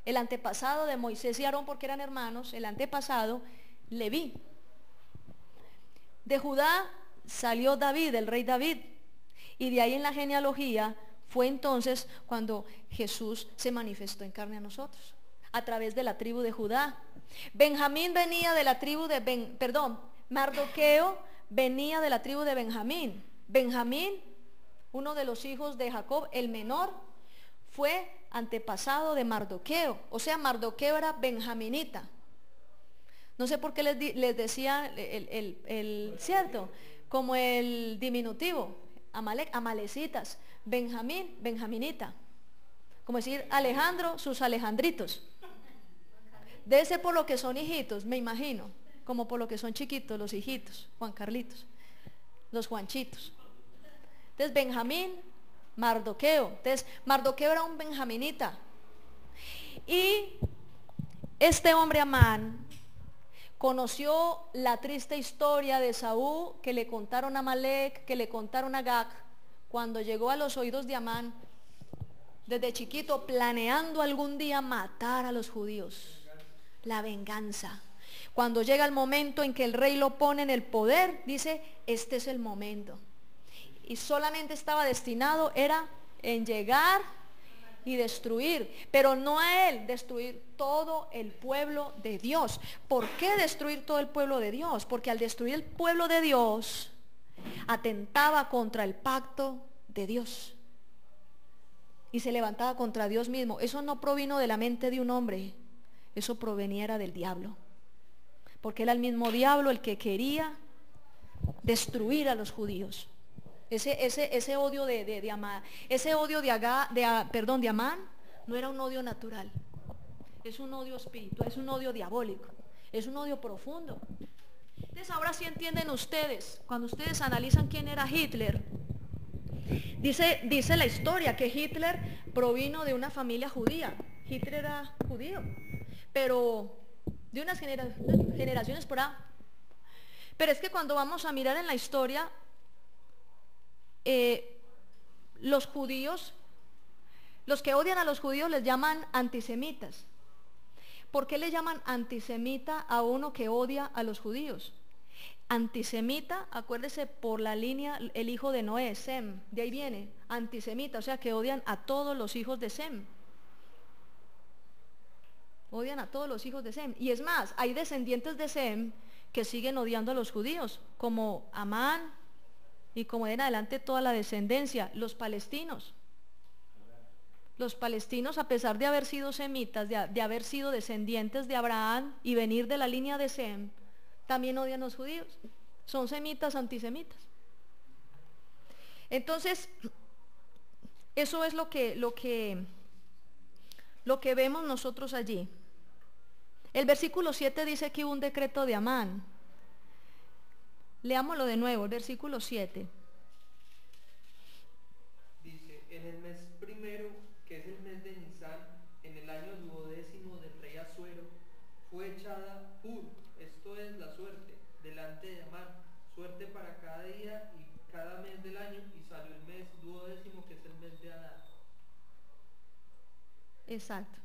El antepasado de Moisés y Aarón, porque eran hermanos, el antepasado, Leví. De Judá salió David, el rey David, y de ahí en la genealogía fue entonces cuando Jesús se manifestó en carne a nosotros, a través de la tribu de Judá. Benjamín venía de la tribu de Mardoqueo venía de la tribu de Benjamín. Benjamín, uno de los hijos de Jacob, el menor, fue antepasado de Mardoqueo, o sea, Mardoqueo era benjaminita. No sé por qué les decía cierto, como el diminutivo, amalecitas, Benjamín, benjaminita. Como decir Alejandro, sus alejandritos. Debe ser por lo que son hijitos, me imagino, como por lo que son chiquitos, los hijitos, Juan Carlitos, los Juanchitos. Entonces Benjamín, Mardoqueo. Entonces Mardoqueo era un benjaminita. Y este hombre Amán conoció la triste historia de Saúl que le contaron a Amalek, que le contaron a Agag. Cuando llegó a los oídos de Amán, desde chiquito planeando algún día matar a los judíos, la venganza. Cuando llega el momento en que el rey lo pone en el poder, dice, este es el momento. Y solamente estaba destinado, era en llegar y destruir, pero no a él, destruir todo el pueblo de Dios. ¿Por qué destruir todo el pueblo de Dios? Porque al destruir el pueblo de Dios, atentaba contra el pacto de Dios y se levantaba contra Dios mismo. Eso no provino de la mente de un hombre, eso provenía del diablo, porque era el mismo diablo el que quería destruir a los judíos. Ese odio de Amán, ese odio de Amán, no era un odio natural, es un odio espiritual, es un odio diabólico, es un odio profundo. Entonces ahora sí entienden ustedes, cuando ustedes analizan quién era Hitler, dice la historia que Hitler provino de una familia judía. Hitler era judío, pero de unas generaciones por ahí. Pero es que cuando vamos a mirar en la historia, los judíos, los que odian a los judíos les llaman antisemitas. ¿Por qué le llaman antisemita a uno que odia a los judíos? Antisemita, acuérdese, por la línea, el hijo de Noé, Sem, de ahí viene, antisemita, o sea que odian a todos los hijos de Sem. Odian a todos los hijos de Sem. Y es más, hay descendientes de Sem que siguen odiando a los judíos, como Amán y como en adelante toda la descendencia, los palestinos. Los palestinos, a pesar de haber sido semitas, de haber sido descendientes de Abraham y venir de la línea de Sem, también odian a los judíos. Son semitas, antisemitas. Entonces, eso es lo que vemos nosotros allí. El versículo 7 dice que hubo un decreto de Amán. Leámoslo de nuevo, el versículo 7. Dice, en el mes primero, que es el mes de Nisan, en el año 12º del rey Asuero, fue echada Pur, esto es la suerte, delante de Amán, suerte para cada día y cada mes del año, y salió el mes 12º, que es el mes de Adar. Exacto.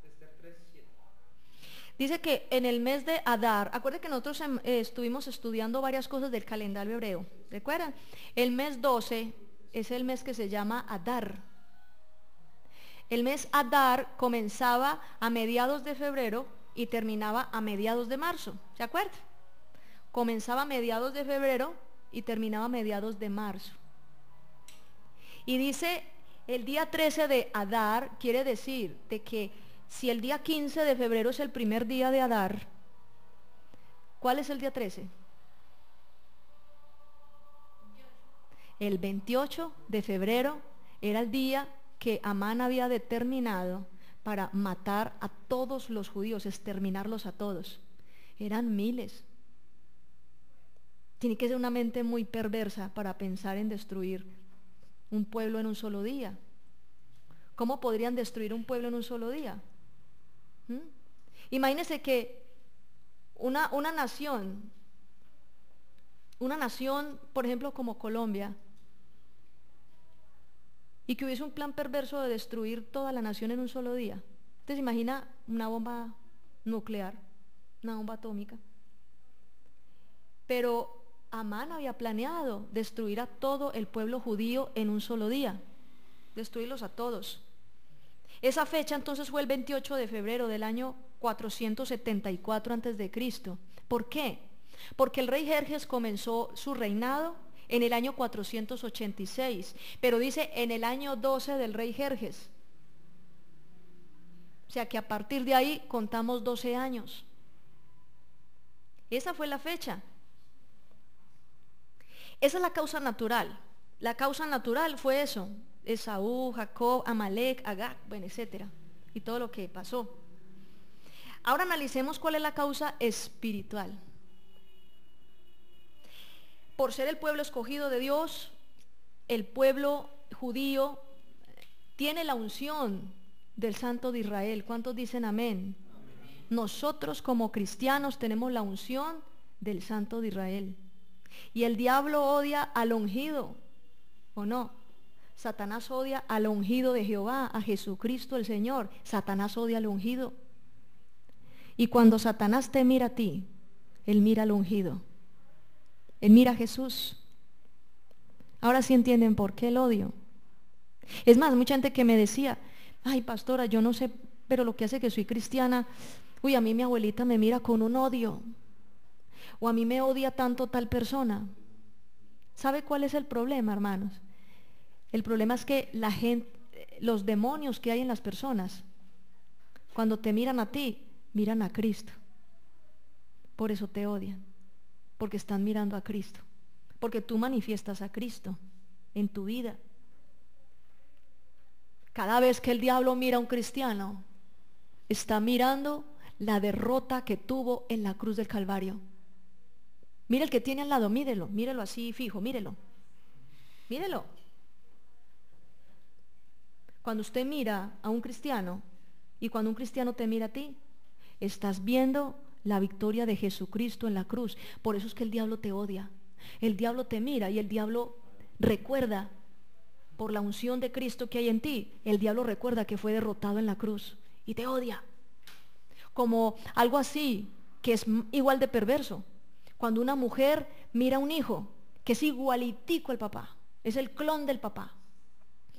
Esther 3:7. Dice que en el mes de Adar, acuérdense que nosotros estuvimos estudiando varias cosas del calendario hebreo, ¿recuerdan? El mes 12 es el mes que se llama Adar. El mes Adar comenzaba a mediados de febrero y terminaba a mediados de marzo, ¿se acuerdan? Comenzaba a mediados de febrero y terminaba a mediados de marzo. Y dice, el día 13 de Adar quiere decir de que si el día 15 de febrero es el primer día de Adar, ¿cuál es el día 13? El 28 de febrero era el día que Amán había determinado para matar a todos los judíos, exterminarlos a todos. Eran miles. Tiene que ser una mente muy perversa para pensar en destruir un pueblo en un solo día. ¿Cómo podrían destruir un pueblo en un solo día? Imagínense que una nación, por ejemplo, como Colombia, y que hubiese un plan perverso de destruir toda la nación en un solo día. ¿Usted se imagina una bomba nuclear, una bomba atómica? Pero Amán había planeado destruir a todo el pueblo judío en un solo día, destruirlos a todos. Esa fecha entonces fue el 28 de febrero del año 474 a.C. ¿Por qué? Porque el rey Jerjes comenzó su reinado en el año 486, pero dice en el año 12 del rey Jerjes. O sea que a partir de ahí contamos 12 años. Esa fue la fecha. Esa es la causa natural. La causa natural fue eso. Esaú, Jacob, Amalek, Agag, bueno, etcétera, y todo lo que pasó. Ahora analicemos cuál es la causa espiritual. Por ser el pueblo escogido de Dios, el pueblo judío tiene la unción del Santo de Israel. ¿Cuántos dicen amén? Nosotros como cristianos tenemos la unción del Santo de Israel. Y el diablo odia al ungido, ¿o no? Satanás odia al ungido de Jehová, a Jesucristo el Señor. Satanás odia al ungido. Y cuando Satanás te mira a ti, él mira al ungido. Él mira a Jesús. Ahora sí entienden por qué el odio. Es más, mucha gente que me decía, ay pastora, yo no sé, pero lo que hace que soy cristiana, uy, a mí mi abuelita me mira con un odio. O a mí me odia tanto tal persona. ¿Sabe cuál es el problema, hermanos? El problema es que la gente, los demonios que hay en las personas, cuando te miran a ti, miran a Cristo. Por eso te odian, porque están mirando a Cristo, porque tú manifiestas a Cristo en tu vida. Cada vez que el diablo mira a un cristiano, está mirando la derrota que tuvo en la cruz del Calvario. Mire el que tiene al lado, mírelo, mírelo así fijo, mírelo, mírelo. Cuando usted mira a un cristiano y cuando un cristiano te mira a ti, estás viendo la victoria de Jesucristo en la cruz. Por eso es que el diablo te odia. El diablo te mira y el diablo recuerda, por la unción de Cristo que hay en ti, el diablo recuerda que fue derrotado en la cruz y te odia. Como algo así, que es igual de perverso. Cuando una mujer mira a un hijo que es igualitico al papá, es el clon del papá,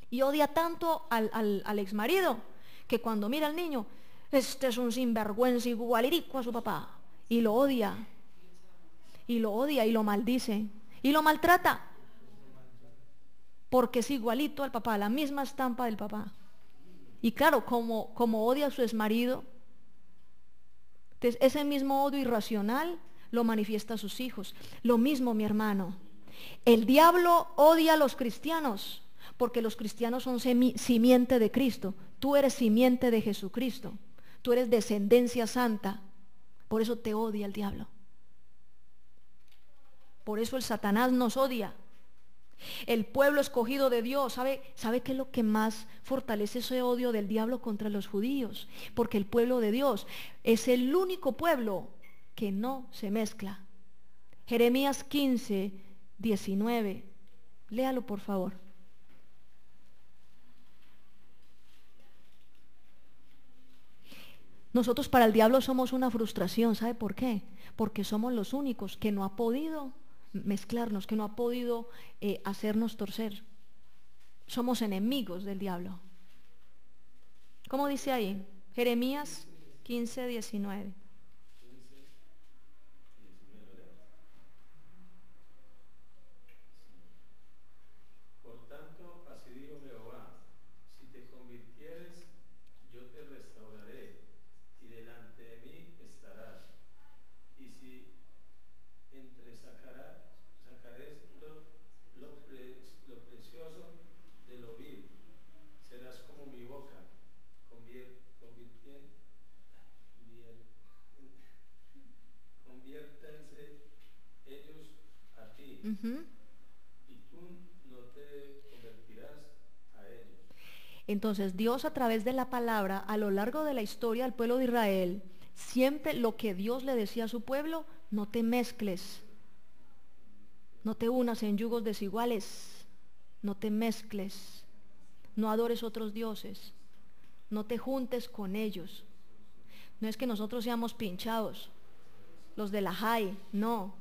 y odia tanto al exmarido, que cuando mira al niño, este es un sinvergüenza igualitico a su papá, y lo odia, y lo odia, y lo maldice, y lo maltrata, porque es igualito al papá, la misma estampa del papá. Y claro, como odia a su exmarido, entonces ese mismo odio irracional lo manifiesta a sus hijos. Lo mismo, mi hermano, el diablo odia a los cristianos, porque los cristianos son simiente de Cristo. Tú eres simiente de Jesucristo, tú eres descendencia santa. Por eso te odia el diablo. Por eso el Satanás nos odia. El pueblo escogido de Dios, ¿sabe qué es lo que más fortalece ese odio del diablo contra los judíos? Porque el pueblo de Dios es el único pueblo que no se mezcla. Jeremías 15, 19. Léalo, por favor. Nosotros para el diablo somos una frustración, ¿sabe por qué? Porque somos los únicos que no ha podido mezclarnos, que no ha podido hacernos torcer. Somos enemigos del diablo. ¿Cómo dice ahí? Jeremías 15, 19. Por tanto, así dijo Jehová, si te convirtieres, yo te restauraré, y delante de mí estarás. Y si sacares lo precioso de lo vil, serás como mi boca, conviértanse ellos a ti, y tú no te convertirás a ellos. Entonces Dios, a través de la palabra, a lo largo de la historia del pueblo de Israel, siempre lo que Dios le decía a su pueblo: no te mezcles, no te unas en yugos desiguales, no te mezcles, no adores otros dioses, no te juntes con ellos. No es que nosotros seamos pinchados, los de la JAI, no,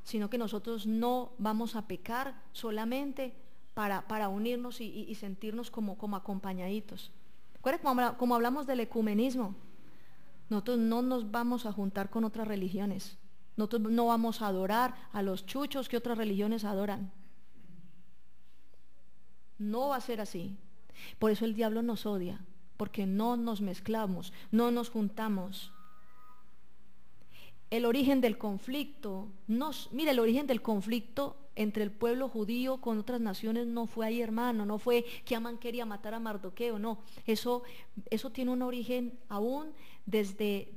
sino que nosotros no vamos a pecar solamente para unirnos y sentirnos como acompañaditos. ¿Recuerden como hablamos del ecumenismo? Nosotros no nos vamos a juntar con otras religiones. Nosotros no vamos a adorar a los chuchos que otras religiones adoran. No va a ser así. Por eso el diablo nos odia, porque no nos mezclamos, no nos juntamos. El origen del conflicto, mire, el origen del conflicto entre el pueblo judío con otras naciones no fue ahí, hermano, no fue que Amán quería matar a Mardoqueo, no. Eso tiene un origen aún desde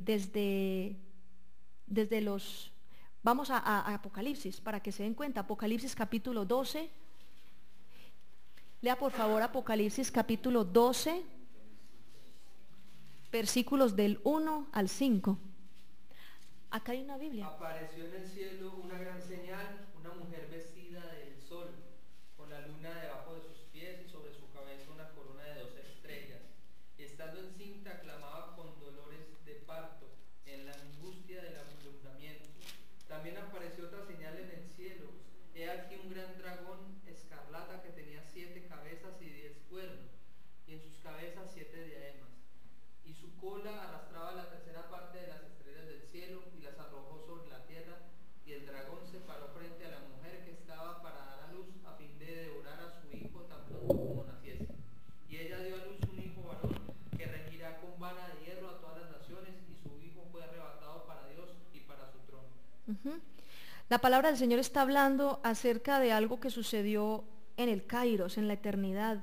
los... Vamos a Apocalipsis, para que se den cuenta. Apocalipsis capítulo 12. Lea por favor Apocalipsis capítulo 12, versículos del 1 al 5. Acá hay una Biblia. Apareció en el cielo una gran señal, una mujer vestida del sol, con la luna debajo de sus pies y sobre su cabeza una corona de 12 estrellas. Estando encinta, clamaba con dolores de parto He aquí un gran dragón escarlata que tenía 7 cabezas y 10 cuernos, y en sus cabezas 7 diademas, y su cola arrastraba la tercera parte de las estrellas del cielo y las arrojó sobre la tierra, y el dragón se paró frente a la mujer que estaba para dar a luz a fin de devorar a su hijo tan pronto como naciese. Y ella dio a luz un hijo varón que regirá con vara de hierro a todas las naciones, y su hijo fue arrebatado para Dios y para su trono. La palabra del Señor está hablando acerca de algo que sucedió en el Kairos, en la eternidad.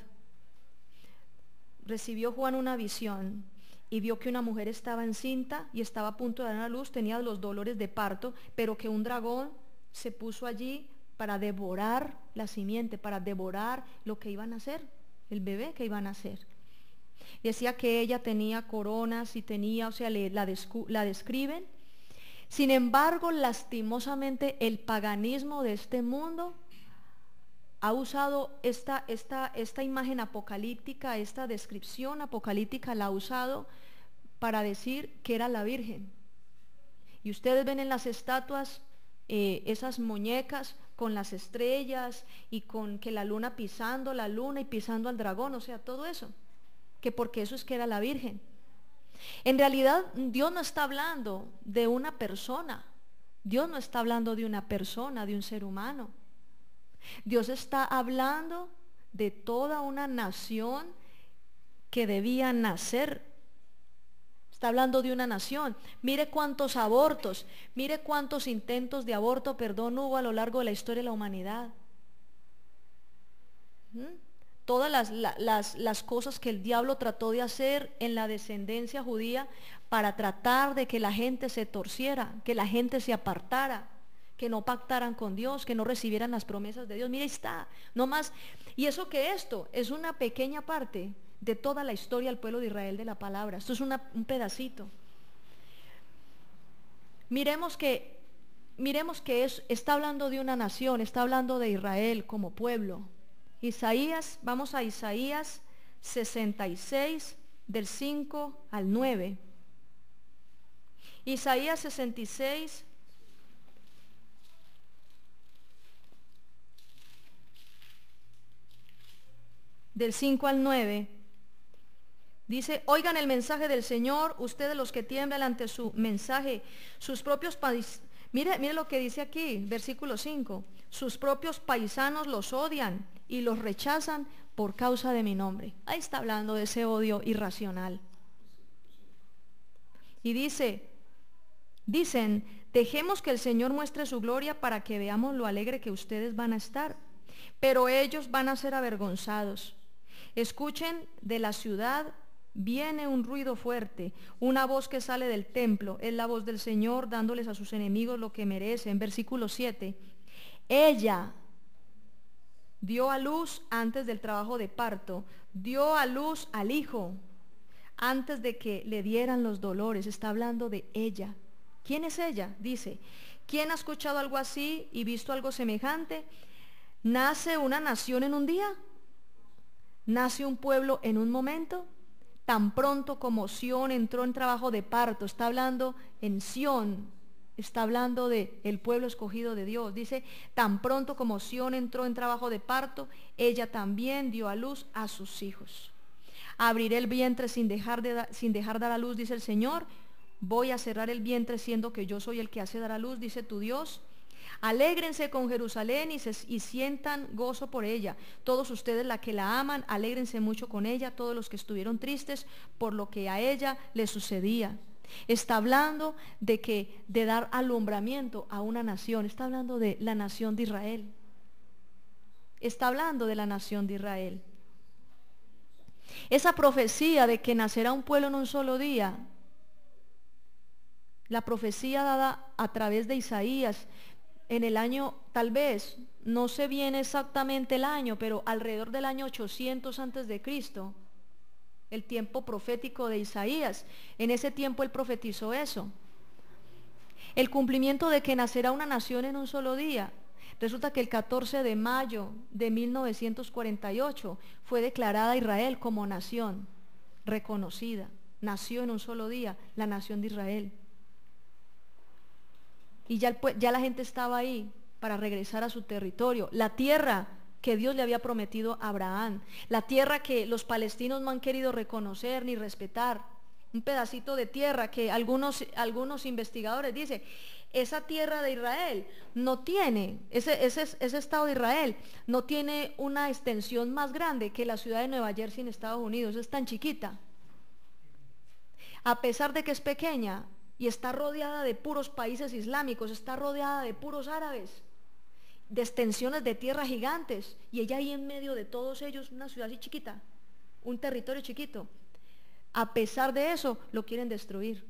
Recibió Juan una visión y vio que una mujer estaba encinta y estaba a punto de dar a luz, tenía los dolores de parto, pero que un dragón se puso allí para devorar la simiente, para devorar lo que iban a hacer, el bebé que iban a hacer. Decía que ella tenía coronas y tenía, o sea, la describen. Sin embargo, lastimosamente, el paganismo de este mundo ha usado esta imagen apocalíptica, esta descripción apocalíptica, la ha usado para decir que era la Virgen. Y ustedes ven en las estatuas esas muñecas con las estrellas y con que la luna pisando la luna y pisando al dragón, o sea, todo eso, que porque eso es que era la Virgen. En realidad, Dios no está hablando de una persona, Dios no está hablando de una persona, de un ser humano. Dios está hablando de toda una nación que debía nacer. Está hablando de una nación. Mire cuántos abortos, mire cuántos intentos de aborto, hubo a lo largo de la historia de la humanidad. Todas las cosas que el diablo trató de hacer en la descendencia judía para tratar de que la gente se torciera, que la gente se apartara, que no pactaran con Dios, que no recibieran las promesas de Dios. Mira, ahí está, no más. Y eso que esto es una pequeña parte de toda la historia del pueblo de Israel de la palabra. Esto es un pedacito. Miremos que está hablando de una nación, está hablando de Israel como pueblo. Isaías, vamos a Isaías 66, del 5 al 9. Isaías 66, del 5 al 9. Dice, oigan el mensaje del Señor, ustedes los que tiemblan ante su mensaje, sus propios paisanos, mire lo que dice aquí, versículo 5, sus propios paisanos los odian y los rechazan por causa de mi nombre. Ahí está hablando de ese odio irracional. Y dicen, dejemos que el Señor muestre su gloria para que veamos lo alegre que ustedes van a estar, pero ellos van a ser avergonzados. Escuchen, de la ciudad viene un ruido fuerte, una voz que sale del templo, es la voz del Señor dándoles a sus enemigos lo que merecen. Versículo 7, ella dio a luz antes del trabajo de parto, dio a luz al hijo antes de que le dieran los dolores. Está hablando de ella. ¿Quién es ella? Dice, ¿quién ha escuchado algo así y visto algo semejante? ¿Nace una nación en un día? ¿Nace un pueblo en un momento? Tan pronto como Sión entró en trabajo de parto, está hablando en Sión, está hablando de el pueblo escogido de Dios. Dice, tan pronto como Sión entró en trabajo de parto, ella también dio a luz a sus hijos. Abriré el vientre sin dejar dar a luz, dice el Señor. Voy a cerrar el vientre siendo que yo soy el que hace dar a luz, dice tu Dios. Alégrense con Jerusalén y sientan gozo por ella. Todos ustedes la que la aman, alégrense mucho con ella. Todos los que estuvieron tristes por lo que a ella le sucedía. Está hablando de dar alumbramiento a una nación. Está hablando de la nación de Israel. Está hablando de la nación de Israel. Esa profecía de que nacerá un pueblo en un solo día, la profecía dada a través de Isaías, en el año, tal vez, no sé bien exactamente el año, pero alrededor del año 800 antes de Cristo, el tiempo profético de Isaías, en ese tiempo él profetizó eso. El cumplimiento de que nacerá una nación en un solo día. Resulta que el 14 de mayo de 1948 fue declarada Israel como nación reconocida. Nació en un solo día la nación de Israel. Y ya la gente estaba ahí para regresar a su territorio, la tierra que Dios le había prometido a Abraham, la tierra que los palestinos no han querido reconocer ni respetar, un pedacito de tierra que algunos investigadores dicen, esa tierra de Israel no tiene, ese estado de Israel no tiene una extensión más grande que la ciudad de Nueva Jersey en Estados Unidos, es tan chiquita. A pesar de que es pequeña y está rodeada de puros países islámicos, está rodeada de puros árabes, de extensiones de tierra gigantes, y ella ahí en medio de todos ellos, una ciudad así chiquita, un territorio chiquito. A pesar de eso, lo quieren destruir.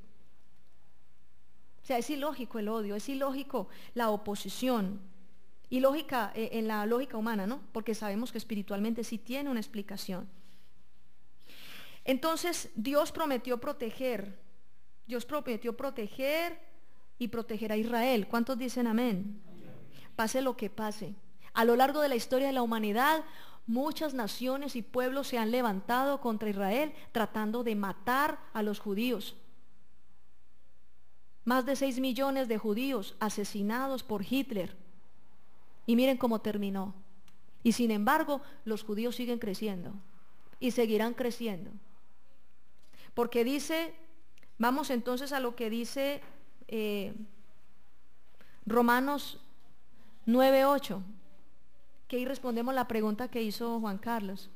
O sea, es ilógico el odio, es ilógico la oposición, ilógica en la lógica humana, ¿no? Porque sabemos que espiritualmente sí tiene una explicación. Entonces, Dios prometió proteger y proteger a Israel. ¿Cuántos dicen amén? Pase lo que pase. A lo largo de la historia de la humanidad, muchas naciones y pueblos se han levantado contra Israel tratando de matar a los judíos. Más de 6 millones de judíos asesinados por Hitler. Y miren cómo terminó. Y sin embargo, los judíos siguen creciendo y seguirán creciendo. Porque dice, vamos entonces a lo que dice Romanos 9:8, que ahí respondemos la pregunta que hizo Juan Carlos.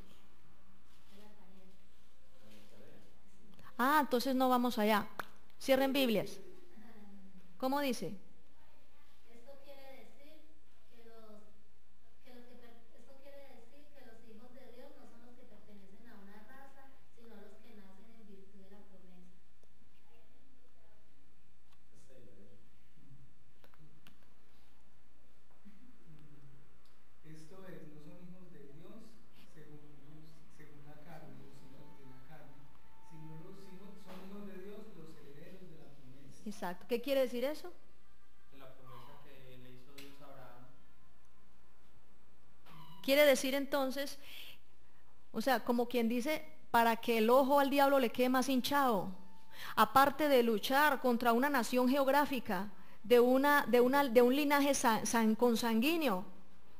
Entonces no vamos allá. Cierren Biblias. ¿Cómo dice? Esto quiere decir que los hijos de Dios no son los que pertenecen a una raza, sino los que nacen en virtud de la promesa. Esto es, no son hijos de Dios según la carne, los hijos de la carne, sino son hijos de Dios, los herederos de la promesa. Exacto. ¿Qué quiere decir eso? La promesa que le hizo Dios a Abraham. Quiere decir entonces, o sea, como quien dice, para que el ojo al diablo le quede más hinchado, aparte de luchar contra una nación geográfica, de un linaje consanguíneo,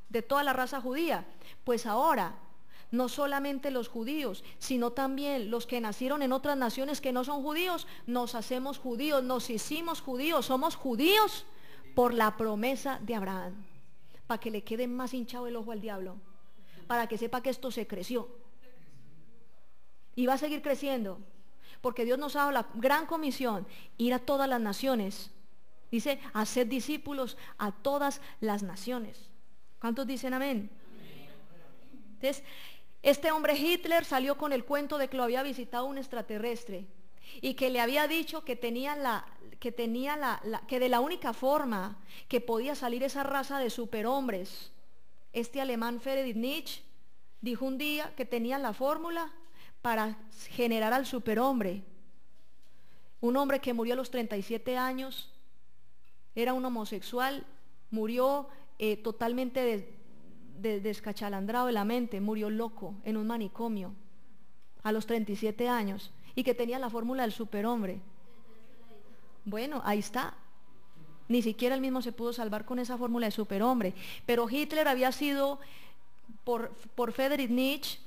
de toda la raza judía, pues ahora, no solamente los judíos, sino también los que nacieron en otras naciones que no son judíos, nos hacemos judíos, nos hicimos judíos, somos judíos por la promesa de Abraham, para que le quede más hinchado el ojo al diablo, para que sepa que esto se creció y va a seguir creciendo, porque Dios nos ha dado la gran comisión, ir a todas las naciones. Dice, hacer discípulos a todas las naciones. ¿Cuántos dicen amén? Entonces, este hombre Hitler salió con el cuento de que lo había visitado un extraterrestre y que le había dicho que que de la única forma que podía salir esa raza de superhombres, este alemán Friedrich Nietzsche dijo un día que tenían la fórmula para generar al superhombre. Un hombre que murió a los 37 años, era un homosexual, murió totalmente descachalandrado de la mente, murió loco en un manicomio a los 37 años y que tenía la fórmula del superhombre. Bueno, ahí está. Ni siquiera él mismo se pudo salvar con esa fórmula de superhombre. Pero Hitler había sido, por Friedrich Nietzsche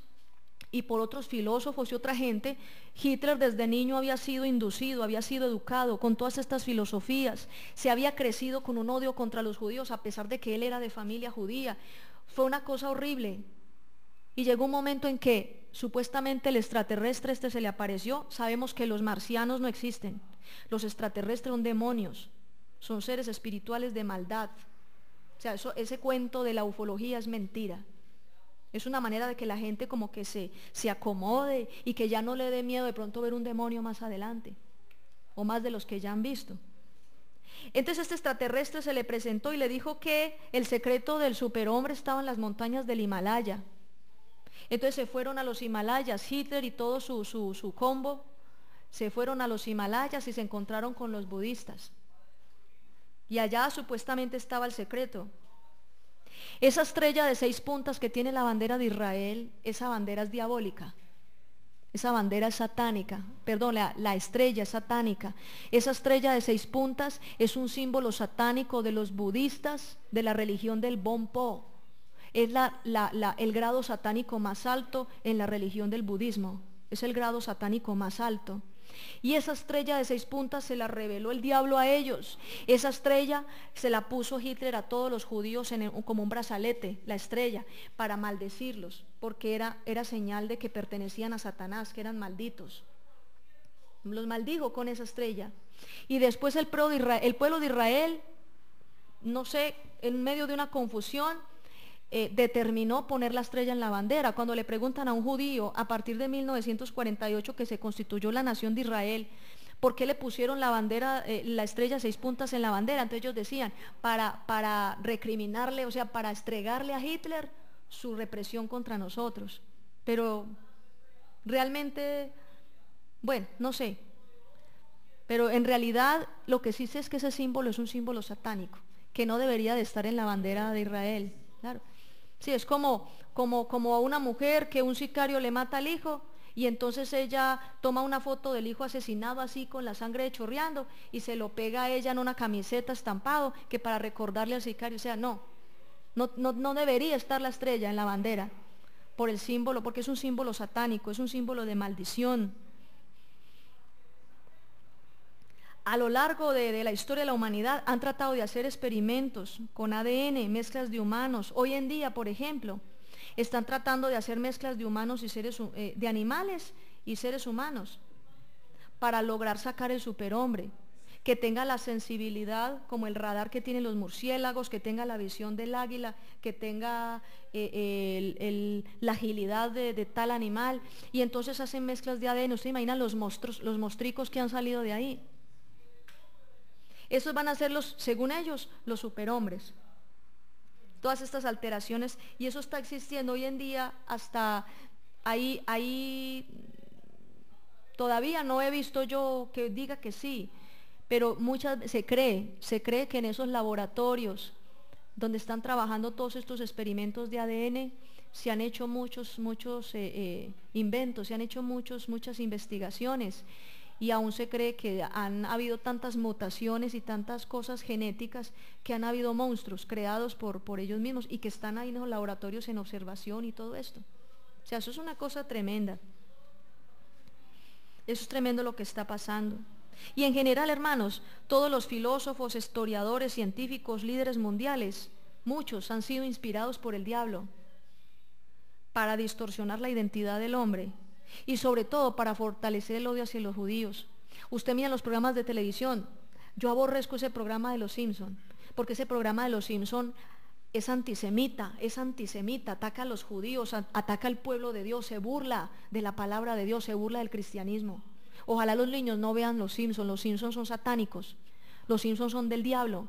y por otros filósofos y otra gente, Hitler desde niño había sido inducido, había sido educado con todas estas filosofías, se había crecido con un odio contra los judíos a pesar de que él era de familia judía. Fue una cosa horrible. Y llegó un momento en que supuestamente el extraterrestre se le apareció. Sabemos que los marcianos no existen. Los extraterrestres son demonios, son seres espirituales de maldad. O sea, ese cuento de la ufología es mentira. Es una manera de que la gente como que se acomode y que ya no le dé miedo de pronto ver un demonio más adelante, o más de los que ya han visto. Entonces este extraterrestre se le presentó y le dijo que el secreto del superhombre estaba en las montañas del Himalaya. Entonces se fueron a los Himalayas, Hitler y todo su combo, se fueron a los Himalayas y se encontraron con los budistas. Y allá supuestamente estaba el secreto. Esa estrella de 6 puntas que tiene la bandera de Israel, esa bandera es diabólica. Esa bandera es satánica, perdón, la estrella es satánica. Esa estrella de 6 puntas es un símbolo satánico de los budistas, de la religión del Bonpo. Es el grado satánico más alto en la religión del budismo. Es el grado satánico más alto. Y esa estrella de 6 puntas se la reveló el diablo a ellos. Esa estrella se la puso Hitler a todos los judíos como un brazalete, la estrella, para maldecirlos, porque era señal de que pertenecían a Satanás, que eran malditos. Los maldijo con esa estrella. Y después el pueblo de Israel, no sé, en medio de una confusión, determinó poner la estrella en la bandera. Cuando le preguntan a un judío a partir de 1948 que se constituyó la nación de Israel, ¿por qué le pusieron la bandera, la estrella 6 puntas en la bandera? Entonces ellos decían, para recriminarle, o sea, para estregarle a Hitler su represión contra nosotros. Pero realmente, bueno, no sé. Pero en realidad lo que sí sé es que ese símbolo es un símbolo satánico, que no debería de estar en la bandera de Israel. Claro. Sí, es como a una mujer que un sicario le mata al hijo y entonces ella toma una foto del hijo asesinado así con la sangre chorreando y se lo pega a ella en una camiseta estampado que para recordarle al sicario. O sea, no debería estar la estrella en la bandera por el símbolo, porque es un símbolo satánico, es un símbolo de maldición. A lo largo de la historia de la humanidad han tratado de hacer experimentos con ADN, mezclas de humanos. Hoy en día, por ejemplo, están tratando de hacer mezclas de humanos y de animales y seres humanos para lograr sacar el superhombre, que tenga la sensibilidad como el radar que tienen los murciélagos, que tenga la visión del águila, que tenga la agilidad de tal animal. Y entonces hacen mezclas de ADN. ¿Usted imagina los monstruos, los mostricos que han salido de ahí? Esos van a ser según ellos, los superhombres. Todas estas alteraciones, y eso está existiendo hoy en día, hasta ahí todavía no he visto yo que diga que sí, pero se cree que en esos laboratorios donde están trabajando todos estos experimentos de ADN, se han hecho muchos inventos, se han hecho muchas investigaciones. Y aún se cree que han habido tantas mutaciones y tantas cosas genéticas, que han habido monstruos creados por ellos mismos y que están ahí en los laboratorios en observación y todo esto. O sea, eso es una cosa tremenda. Eso es tremendo lo que está pasando. Y en general, hermanos, todos los filósofos, historiadores, científicos, líderes mundiales, muchos han sido inspirados por el diablo para distorsionar la identidad del hombre. Y sobre todo para fortalecer el odio hacia los judíos. Usted mira los programas de televisión. Yo aborrezco ese programa de los Simpson, porque ese programa de los Simpson es antisemita, ataca a los judíos, ataca al pueblo de Dios, se burla de la palabra de Dios, se burla del cristianismo. Ojalá los niños no vean los Simpson son satánicos, los Simpson son del diablo.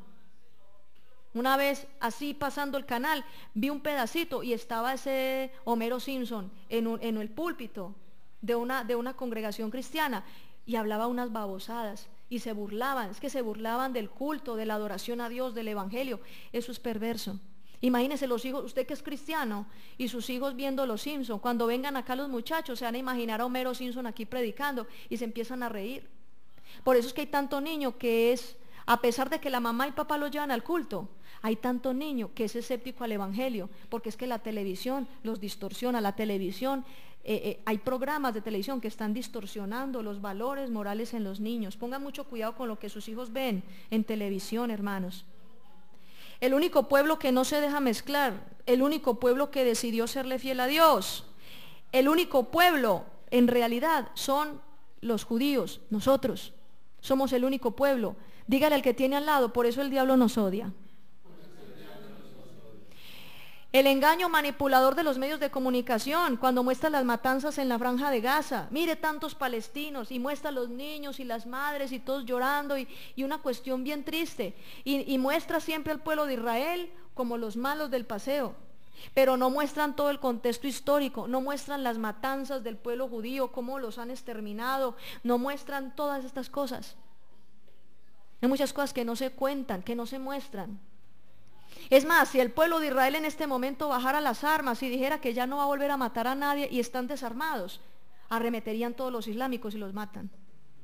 Una vez, así pasando el canal, vi un pedacito y estaba ese Homero Simpson en el púlpito de una congregación cristiana y hablaba unas babosadas y se burlaban, es que se burlaban del culto, de la adoración a Dios, del evangelio. Eso es perverso. Imagínese los hijos, usted que es cristiano y sus hijos viendo los Simpson, cuando vengan acá los muchachos se van a imaginar a Homero Simpson aquí predicando y se empiezan a reír. Por eso es que hay tanto niño que es, a pesar de que la mamá y papá lo llevan al culto, hay tanto niño que es escéptico al evangelio, porque es que la televisión los distorsiona, la televisión, hay programas de televisión que están distorsionando los valores morales en los niños. Pongan mucho cuidado con lo que sus hijos ven en televisión, hermanos. El único pueblo que no se deja mezclar, el único pueblo que decidió serle fiel a Dios, el único pueblo en realidad son los judíos, nosotros. Somos el único pueblo. Dígale al que tiene al lado, por eso el diablo nos odia. El engaño manipulador de los medios de comunicación, cuando muestra las matanzas en la franja de Gaza, mire tantos palestinos, y muestra a los niños y las madres y todos llorando, y una cuestión bien triste, y muestra siempre al pueblo de Israel como los malos del paseo, pero no muestran todo el contexto histórico, no muestran las matanzas del pueblo judío, cómo los han exterminado, no muestran todas estas cosas. Hay muchas cosas que no se cuentan, que no se muestran. Es más, si el pueblo de Israel en este momento bajara las armas y dijera que ya no va a volver a matar a nadie y están desarmados, arremeterían todos los islámicos y los matan.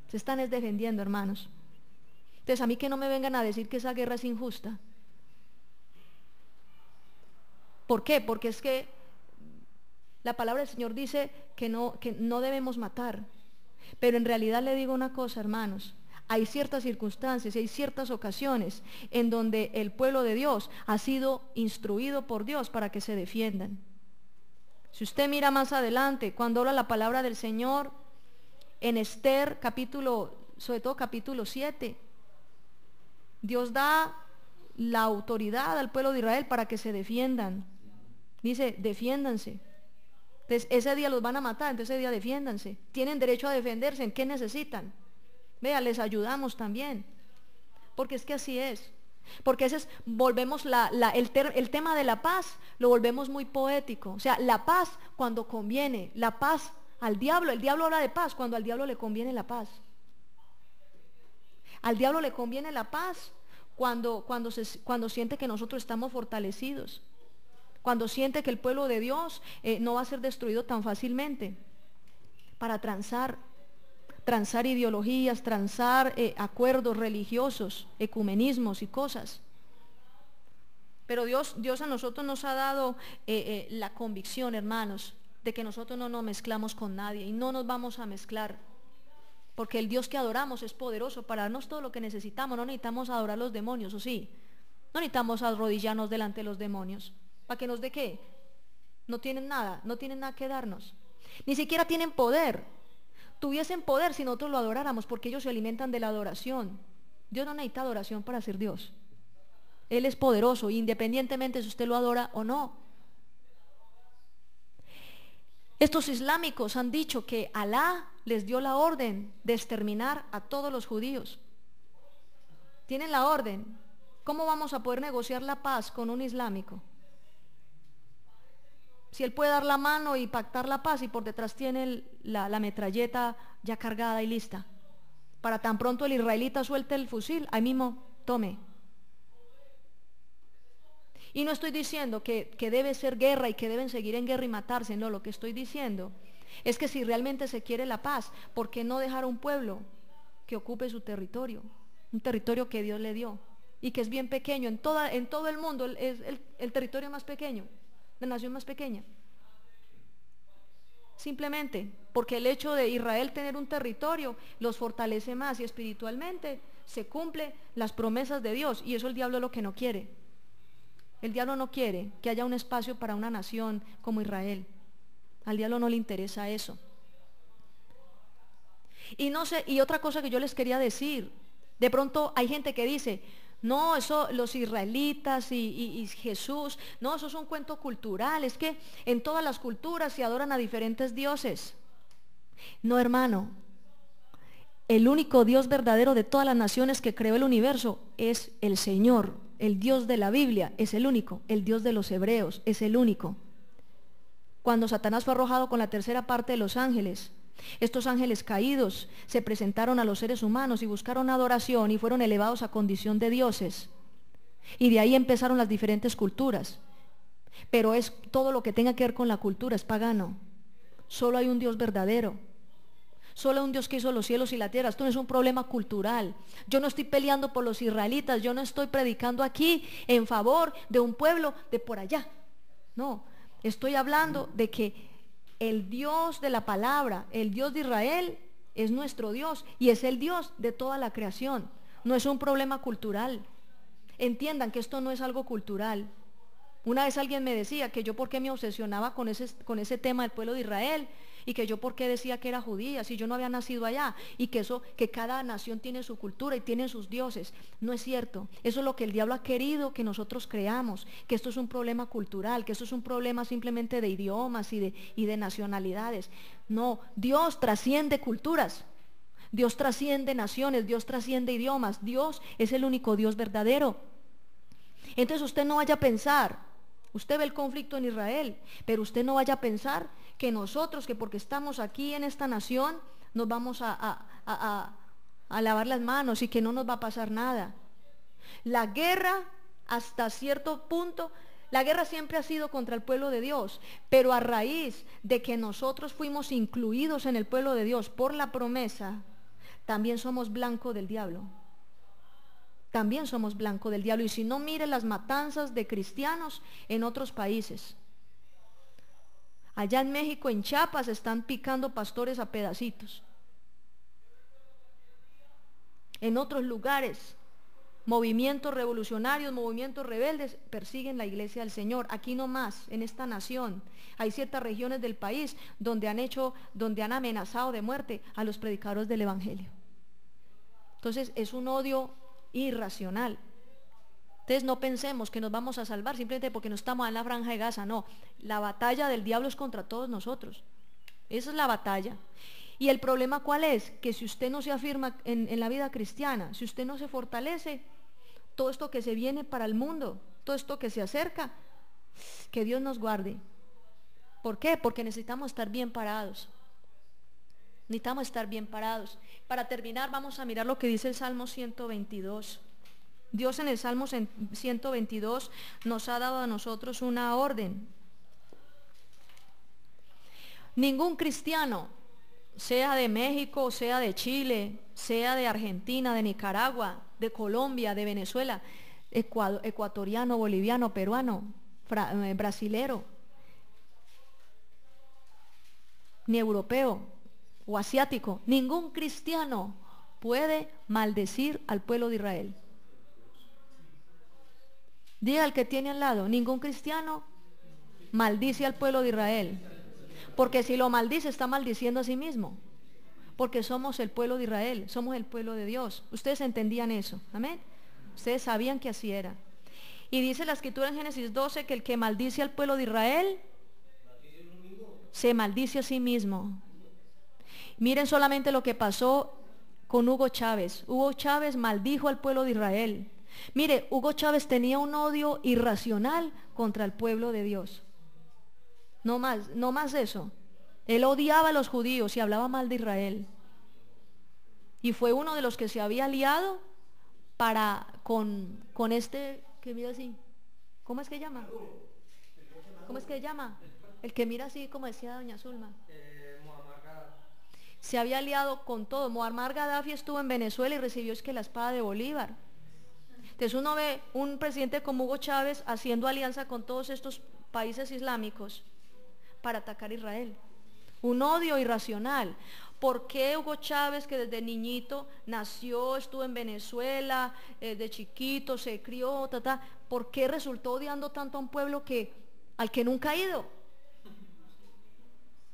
Se están defendiendo, hermanos. Entonces a mí que no me vengan a decir que esa guerra es injusta. ¿Por qué? Porque es que la palabra del Señor dice que no debemos matar. Pero en realidad le digo una cosa, hermanos. Hay ciertas circunstancias y hay ciertas ocasiones en donde el pueblo de Dios ha sido instruido por Dios para que se defiendan. Si usted mira más adelante, cuando habla la palabra del Señor, en Esther, sobre todo capítulo 7, Dios da la autoridad al pueblo de Israel para que se defiendan. Dice, defiéndanse. Entonces ese día los van a matar, entonces ese día defiéndanse. Tienen derecho a defenderse, ¿en qué necesitan? Vea, les ayudamos también. Porque es que así es. Porque ese es, volvemos el tema de la paz, lo volvemos muy poético. O sea, la paz cuando conviene, la paz al diablo, el diablo habla de paz cuando al diablo le conviene la paz. Al diablo le conviene la paz cuando siente que nosotros estamos fortalecidos. Cuando siente que el pueblo de Dios no va a ser destruido tan fácilmente. Para transar ideologías, transar acuerdos religiosos, ecumenismos y cosas. Pero Dios a nosotros nos ha dado la convicción, hermanos, de que nosotros no nos mezclamos con nadie y no nos vamos a mezclar. Porque el Dios que adoramos es poderoso para darnos todo lo que necesitamos. No necesitamos adorar a los demonios, ¿o sí? No necesitamos arrodillarnos delante de los demonios. ¿Para que nos dé qué? No tienen nada que darnos. Ni siquiera tienen poder. Tuviesen poder si nosotros lo adoráramos, porque ellos se alimentan de la adoración. Dios no necesita adoración para ser Dios. Él es poderoso, independientemente si usted lo adora o no. Estos islámicos han dicho que Alá les dio la orden de exterminar a todos los judíos. Tienen la orden. ¿Cómo vamos a poder negociar la paz con un islámico? Si él puede dar la mano y pactar la paz y por detrás tiene la metralleta ya cargada y lista. Para tan pronto el israelita suelte el fusil, ahí mismo tome. Y no estoy diciendo que debe ser guerra y que deben seguir en guerra y matarse, no, lo que estoy diciendo es que si realmente se quiere la paz, ¿por qué no dejar a un pueblo que ocupe su territorio? Un territorio que Dios le dio y que es bien pequeño, en todo el mundo es el territorio más pequeño, la nación más pequeña. Simplemente porque el hecho de Israel tener un territorio los fortalece más y espiritualmente se cumplen las promesas de Dios, y eso el diablo es lo que no quiere. El diablo no quiere que haya un espacio para una nación como Israel. Al diablo no le interesa eso. Y no sé, y otra cosa que yo les quería decir, de pronto hay gente que dice, no, eso los israelitas y Jesús, no, eso es un cuento cultural, es que en todas las culturas se adoran a diferentes dioses. No, hermano, el único Dios verdadero de todas las naciones que creó el universo es el Señor. El Dios de la Biblia es el único, el Dios de los hebreos es el único. Cuando Satanás fue arrojado con la tercera parte de los ángeles, estos ángeles caídos se presentaron a los seres humanos y buscaron adoración y fueron elevados a condición de dioses. Y de ahí empezaron las diferentes culturas. Pero es todo lo que tenga que ver con la cultura es pagano. Solo hay un Dios verdadero. Solo hay un Dios que hizo los cielos y la tierra. Esto no es un problema cultural. Yo no estoy peleando por los israelitas. Yo no estoy predicando aquí en favor de un pueblo de por allá. No, estoy hablando de que el Dios de la palabra, el Dios de Israel, es nuestro Dios y es el Dios de toda la creación. No es un problema cultural. Entiendan que esto no es algo cultural. Una vez alguien me decía que yo por qué me obsesionaba con ese tema del pueblo de Israel, y que yo por qué decía que era judía si yo no había nacido allá, y que cada nación tiene su cultura y tiene sus dioses. No es cierto. Eso es lo que el diablo ha querido que nosotros creamos, que esto es un problema cultural, que esto es un problema simplemente de idiomas y de nacionalidades. No, Dios trasciende culturas, Dios trasciende naciones, Dios trasciende idiomas. Dios es el único Dios verdadero. Entonces usted no vaya a pensar, usted ve el conflicto en Israel, pero usted no vaya a pensar que nosotros, que porque estamos aquí en esta nación, nos vamos a lavar las manos y que no nos va a pasar nada. La guerra, hasta cierto punto, La guerra siempre ha sido contra el pueblo de Dios, pero a raíz de que nosotros fuimos incluidos en el pueblo de Dios por la promesa, también somos blanco del diablo. También somos blanco del diablo. Y si no, mire las matanzas de cristianos en otros países. Allá en México, en Chiapas, están picando pastores a pedacitos. En otros lugares, movimientos revolucionarios, movimientos rebeldes persiguen la iglesia del Señor. Aquí no más, en esta nación, hay ciertas regiones del país donde han amenazado de muerte a los predicadores del evangelio. Entonces es un odio irracional. Entonces no pensemos que nos vamos a salvar simplemente porque no estamos en la franja de Gaza. No, la batalla del diablo es contra todos nosotros. Esa es la batalla. Y el problema ¿cuál es? Que si usted no se afirma en la vida cristiana, si usted no se fortalece, todo esto que se viene para el mundo, todo esto que se acerca, que Dios nos guarde. ¿Por qué? Porque necesitamos estar bien parados. Necesitamos estar bien parados. Para terminar, vamos a mirar lo que dice el Salmo 122. Dios en el Salmo 122 nos ha dado a nosotros una orden. Ningún cristiano, sea de México, sea de Chile, sea de Argentina, de Nicaragua, de Colombia, de Venezuela, ecuatoriano, boliviano, peruano, brasilero, ni europeo o asiático, ningún cristiano puede maldecir al pueblo de Israel. Diga al que tiene al lado, ningún cristiano maldice al pueblo de Israel. Porque si lo maldice, está maldiciendo a sí mismo. Porque somos el pueblo de Israel, somos el pueblo de Dios. Ustedes entendían eso, amén. Ustedes sabían que así era. Y dice la escritura en Génesis 12 que el que maldice al pueblo de Israel se maldice a sí mismo. Miren solamente lo que pasó con Hugo Chávez. Hugo Chávez maldijo al pueblo de Israel. Mire, Hugo Chávez tenía un odio irracional contra el pueblo de Dios. No más eso. Él odiaba a los judíos y hablaba mal de Israel. Y fue uno de los que se había aliado con este que mira así. ¿Cómo es que llama? ¿Cómo es que llama? El que mira así, como decía doña Zulma. Se había aliado con todo. Muammar Gaddafi estuvo en Venezuela y recibió es que la espada de Bolívar. Entonces uno ve un presidente como Hugo Chávez haciendo alianza con todos estos países islámicos para atacar a Israel. Un odio irracional. ¿Por qué Hugo Chávez, que desde niñito nació, estuvo en Venezuela, de chiquito se crió, por qué resultó odiando tanto a un pueblo al que nunca ha ido?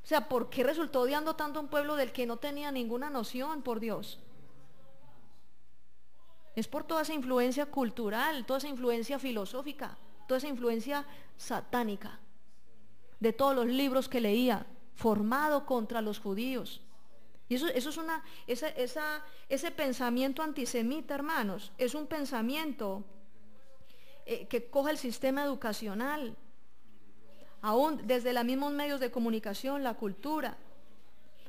O sea, ¿por qué resultó odiando tanto a un pueblo del que no tenía ninguna noción por Dios? Es por toda esa influencia cultural, toda esa influencia filosófica, toda esa influencia satánica, de todos los libros que leía, formado contra los judíos. Y eso es ese pensamiento antisemita, hermanos, es un pensamiento que coge el sistema educacional, aún desde los mismos medios de comunicación, la cultura.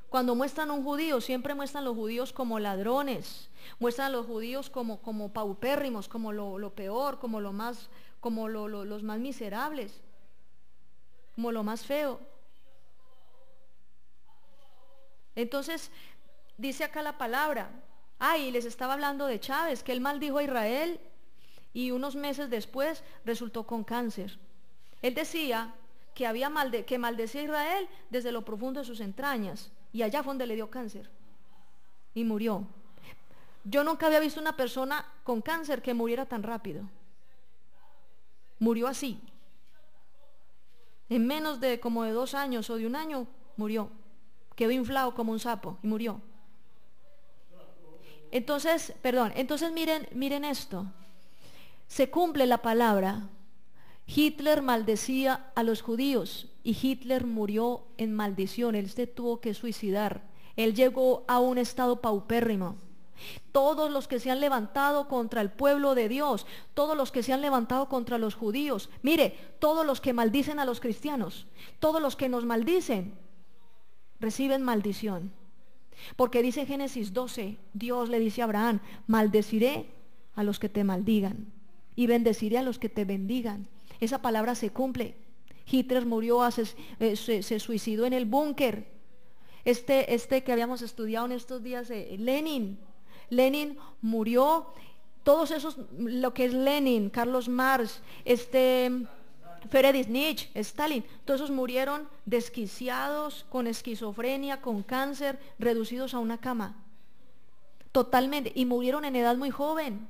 Cuando muestran a un judío, siempre muestran a los judíos como ladrones, muestran a los judíos como paupérrimos, como lo peor, como los más miserables, como lo más feo. Entonces, dice acá la palabra, y les estaba hablando de Chávez, que él maldijo a Israel y unos meses después resultó con cáncer. Él decía que maldecía a Israel desde lo profundo de sus entrañas, y allá fue donde le dio cáncer y murió. Yo nunca había visto una persona con cáncer que muriera tan rápido. Murió así. En menos de como de 2 años o de 1 año murió. Quedó inflado como un sapo y murió. Entonces miren esto. Se cumple la palabra. Hitler maldecía a los judíos y Hitler murió en maldición. Él se tuvo que suicidar. Él llegó a un estado paupérrimo. Todos los que se han levantado contra el pueblo de Dios, todos los que se han levantado contra los judíos, mire, todos los que maldicen a los cristianos, todos los que nos maldicen, reciben maldición. Porque dice Génesis 12, Dios le dice a Abraham, maldeciré a los que te maldigan y bendeciré a los que te bendigan. esa palabra se cumple. Hitler murió, se suicidó en el búnker. Este que habíamos estudiado en estos días, Lenin murió. Todos esos, lo que es Lenin, Carlos Marx, Friedrich Nietzsche, Stalin, todos esos murieron desquiciados, con esquizofrenia, con cáncer, reducidos a una cama. Totalmente, y murieron en edad muy joven.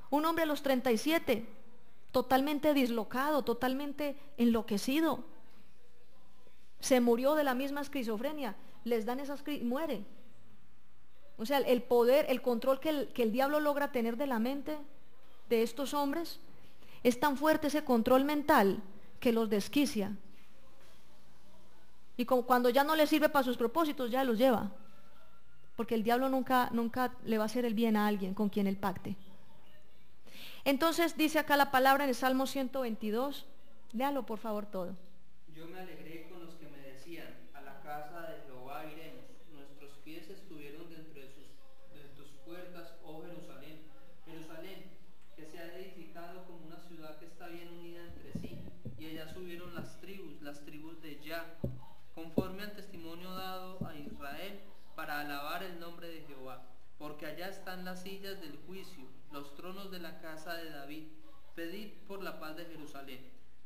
Un hombre a los 37, totalmente dislocado, totalmente enloquecido. Se murió de la misma esquizofrenia. Les dan esas crisis, muere. O sea, el poder, el control que el diablo logra tener de la mente de estos hombres, es tan fuerte ese control mental que los desquicia. Y cuando ya no les sirve para sus propósitos, ya los lleva. Porque el diablo nunca le va a hacer el bien a alguien con quien él pacte. Entonces dice acá la palabra en el Salmo 122, léalo por favor todo. Yo me alegré con los que me decían, a la casa de Jehová iremos. Nuestros pies estuvieron dentro de tus puertas, oh Jerusalén. Jerusalén, que se ha edificado como una ciudad que está bien unida entre sí. Y allá subieron las tribus de Yah, conforme al testimonio dado a Israel, para alabar el nombre de Jehová. Porque allá están las sillas del juicio, los tronos de la casa de David. Pedid por la paz de Jerusalén.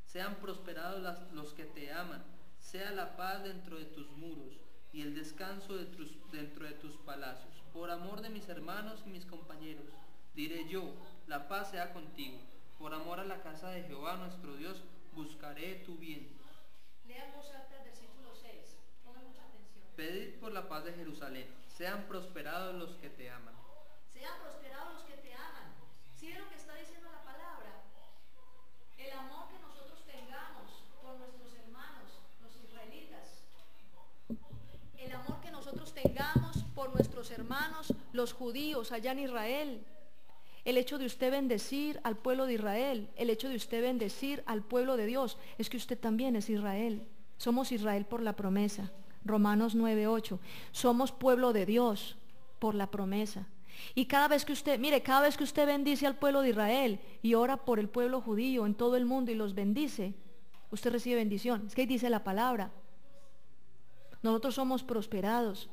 Sean prosperados los que te aman. Sea la paz dentro de tus muros y el descanso dentro de tus palacios. Por amor de mis hermanos y mis compañeros, diré yo, la paz sea contigo. Por amor a la casa de Jehová nuestro Dios, buscaré tu bien. Lean voz alta el versículo 6. Pongan mucha atención. Pedid por la paz de Jerusalén. Sean prosperados los que te aman. Sean prosperados los que te aman. ¿Sí ve lo que está diciendo la palabra? El amor que nosotros tengamos por nuestros hermanos, los israelitas. El amor que nosotros tengamos por nuestros hermanos, los judíos allá en Israel. El hecho de usted bendecir al pueblo de Israel, el hecho de usted bendecir al pueblo de Dios, es que usted también es Israel. Somos Israel por la promesa. Romanos 9:8. Somos pueblo de Dios por la promesa. Y cada vez que usted bendice al pueblo de Israel y ora por el pueblo judío en todo el mundo y los bendice, usted recibe bendición. Es que ahí dice la palabra. Nosotros somos prosperados.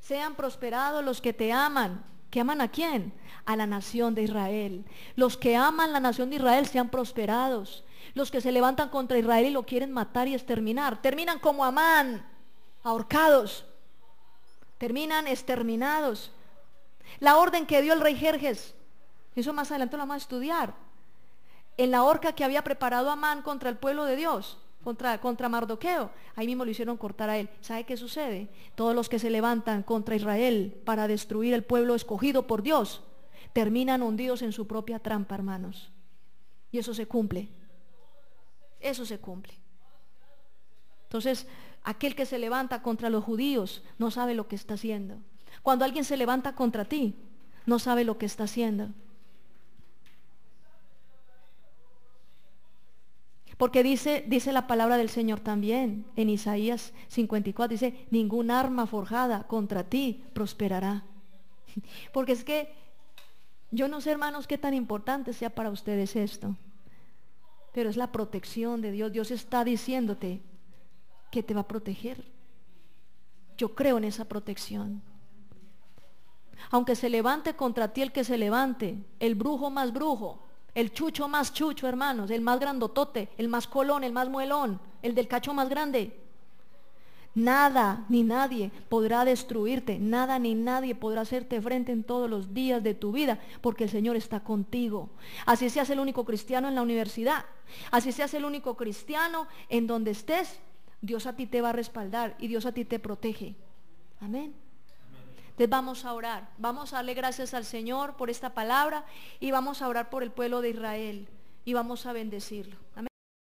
Sean prosperados los que te aman. ¿Que aman a quién? A la nación de Israel. Los que aman la nación de Israel sean prosperados. Los que se levantan contra Israel y lo quieren matar y exterminar, terminan como Amán, ahorcados. Terminan exterminados. La orden que dio el rey Jerjes, eso más adelante lo vamos a estudiar. En la horca que había preparado Amán contra el pueblo de Dios, contra Mardoqueo, ahí mismo lo hicieron cortar a él. ¿Sabe qué sucede? Todos los que se levantan contra Israel para destruir el pueblo escogido por Dios, terminan hundidos en su propia trampa, hermanos. Y eso se cumple. Eso se cumple. Entonces, aquel que se levanta contra los judíos no sabe lo que está haciendo. Cuando alguien se levanta contra ti, no sabe lo que está haciendo. Porque dice la palabra del Señor también en Isaías 54, dice, ningún arma forjada contra ti prosperará. Porque es que yo no sé, hermanos, qué tan importante sea para ustedes esto, pero es la protección de Dios. Dios está diciéndote que te va a proteger. Yo creo en esa protección. Aunque se levante contra ti el que se levante, el brujo más brujo, el chucho más chucho, hermanos, el más grandotote, el más colón, el más muelón, el del cacho más grande, nada ni nadie podrá destruirte, nada ni nadie podrá hacerte frente en todos los días de tu vida, porque el Señor está contigo. Así seas el único cristiano en la universidad, así seas el único cristiano en donde estés, Dios a ti te va a respaldar y Dios a ti te protege. Amén. Entonces vamos a orar, vamos a darle gracias al Señor por esta palabra y vamos a orar por el pueblo de Israel y vamos a bendecirlo. Amén.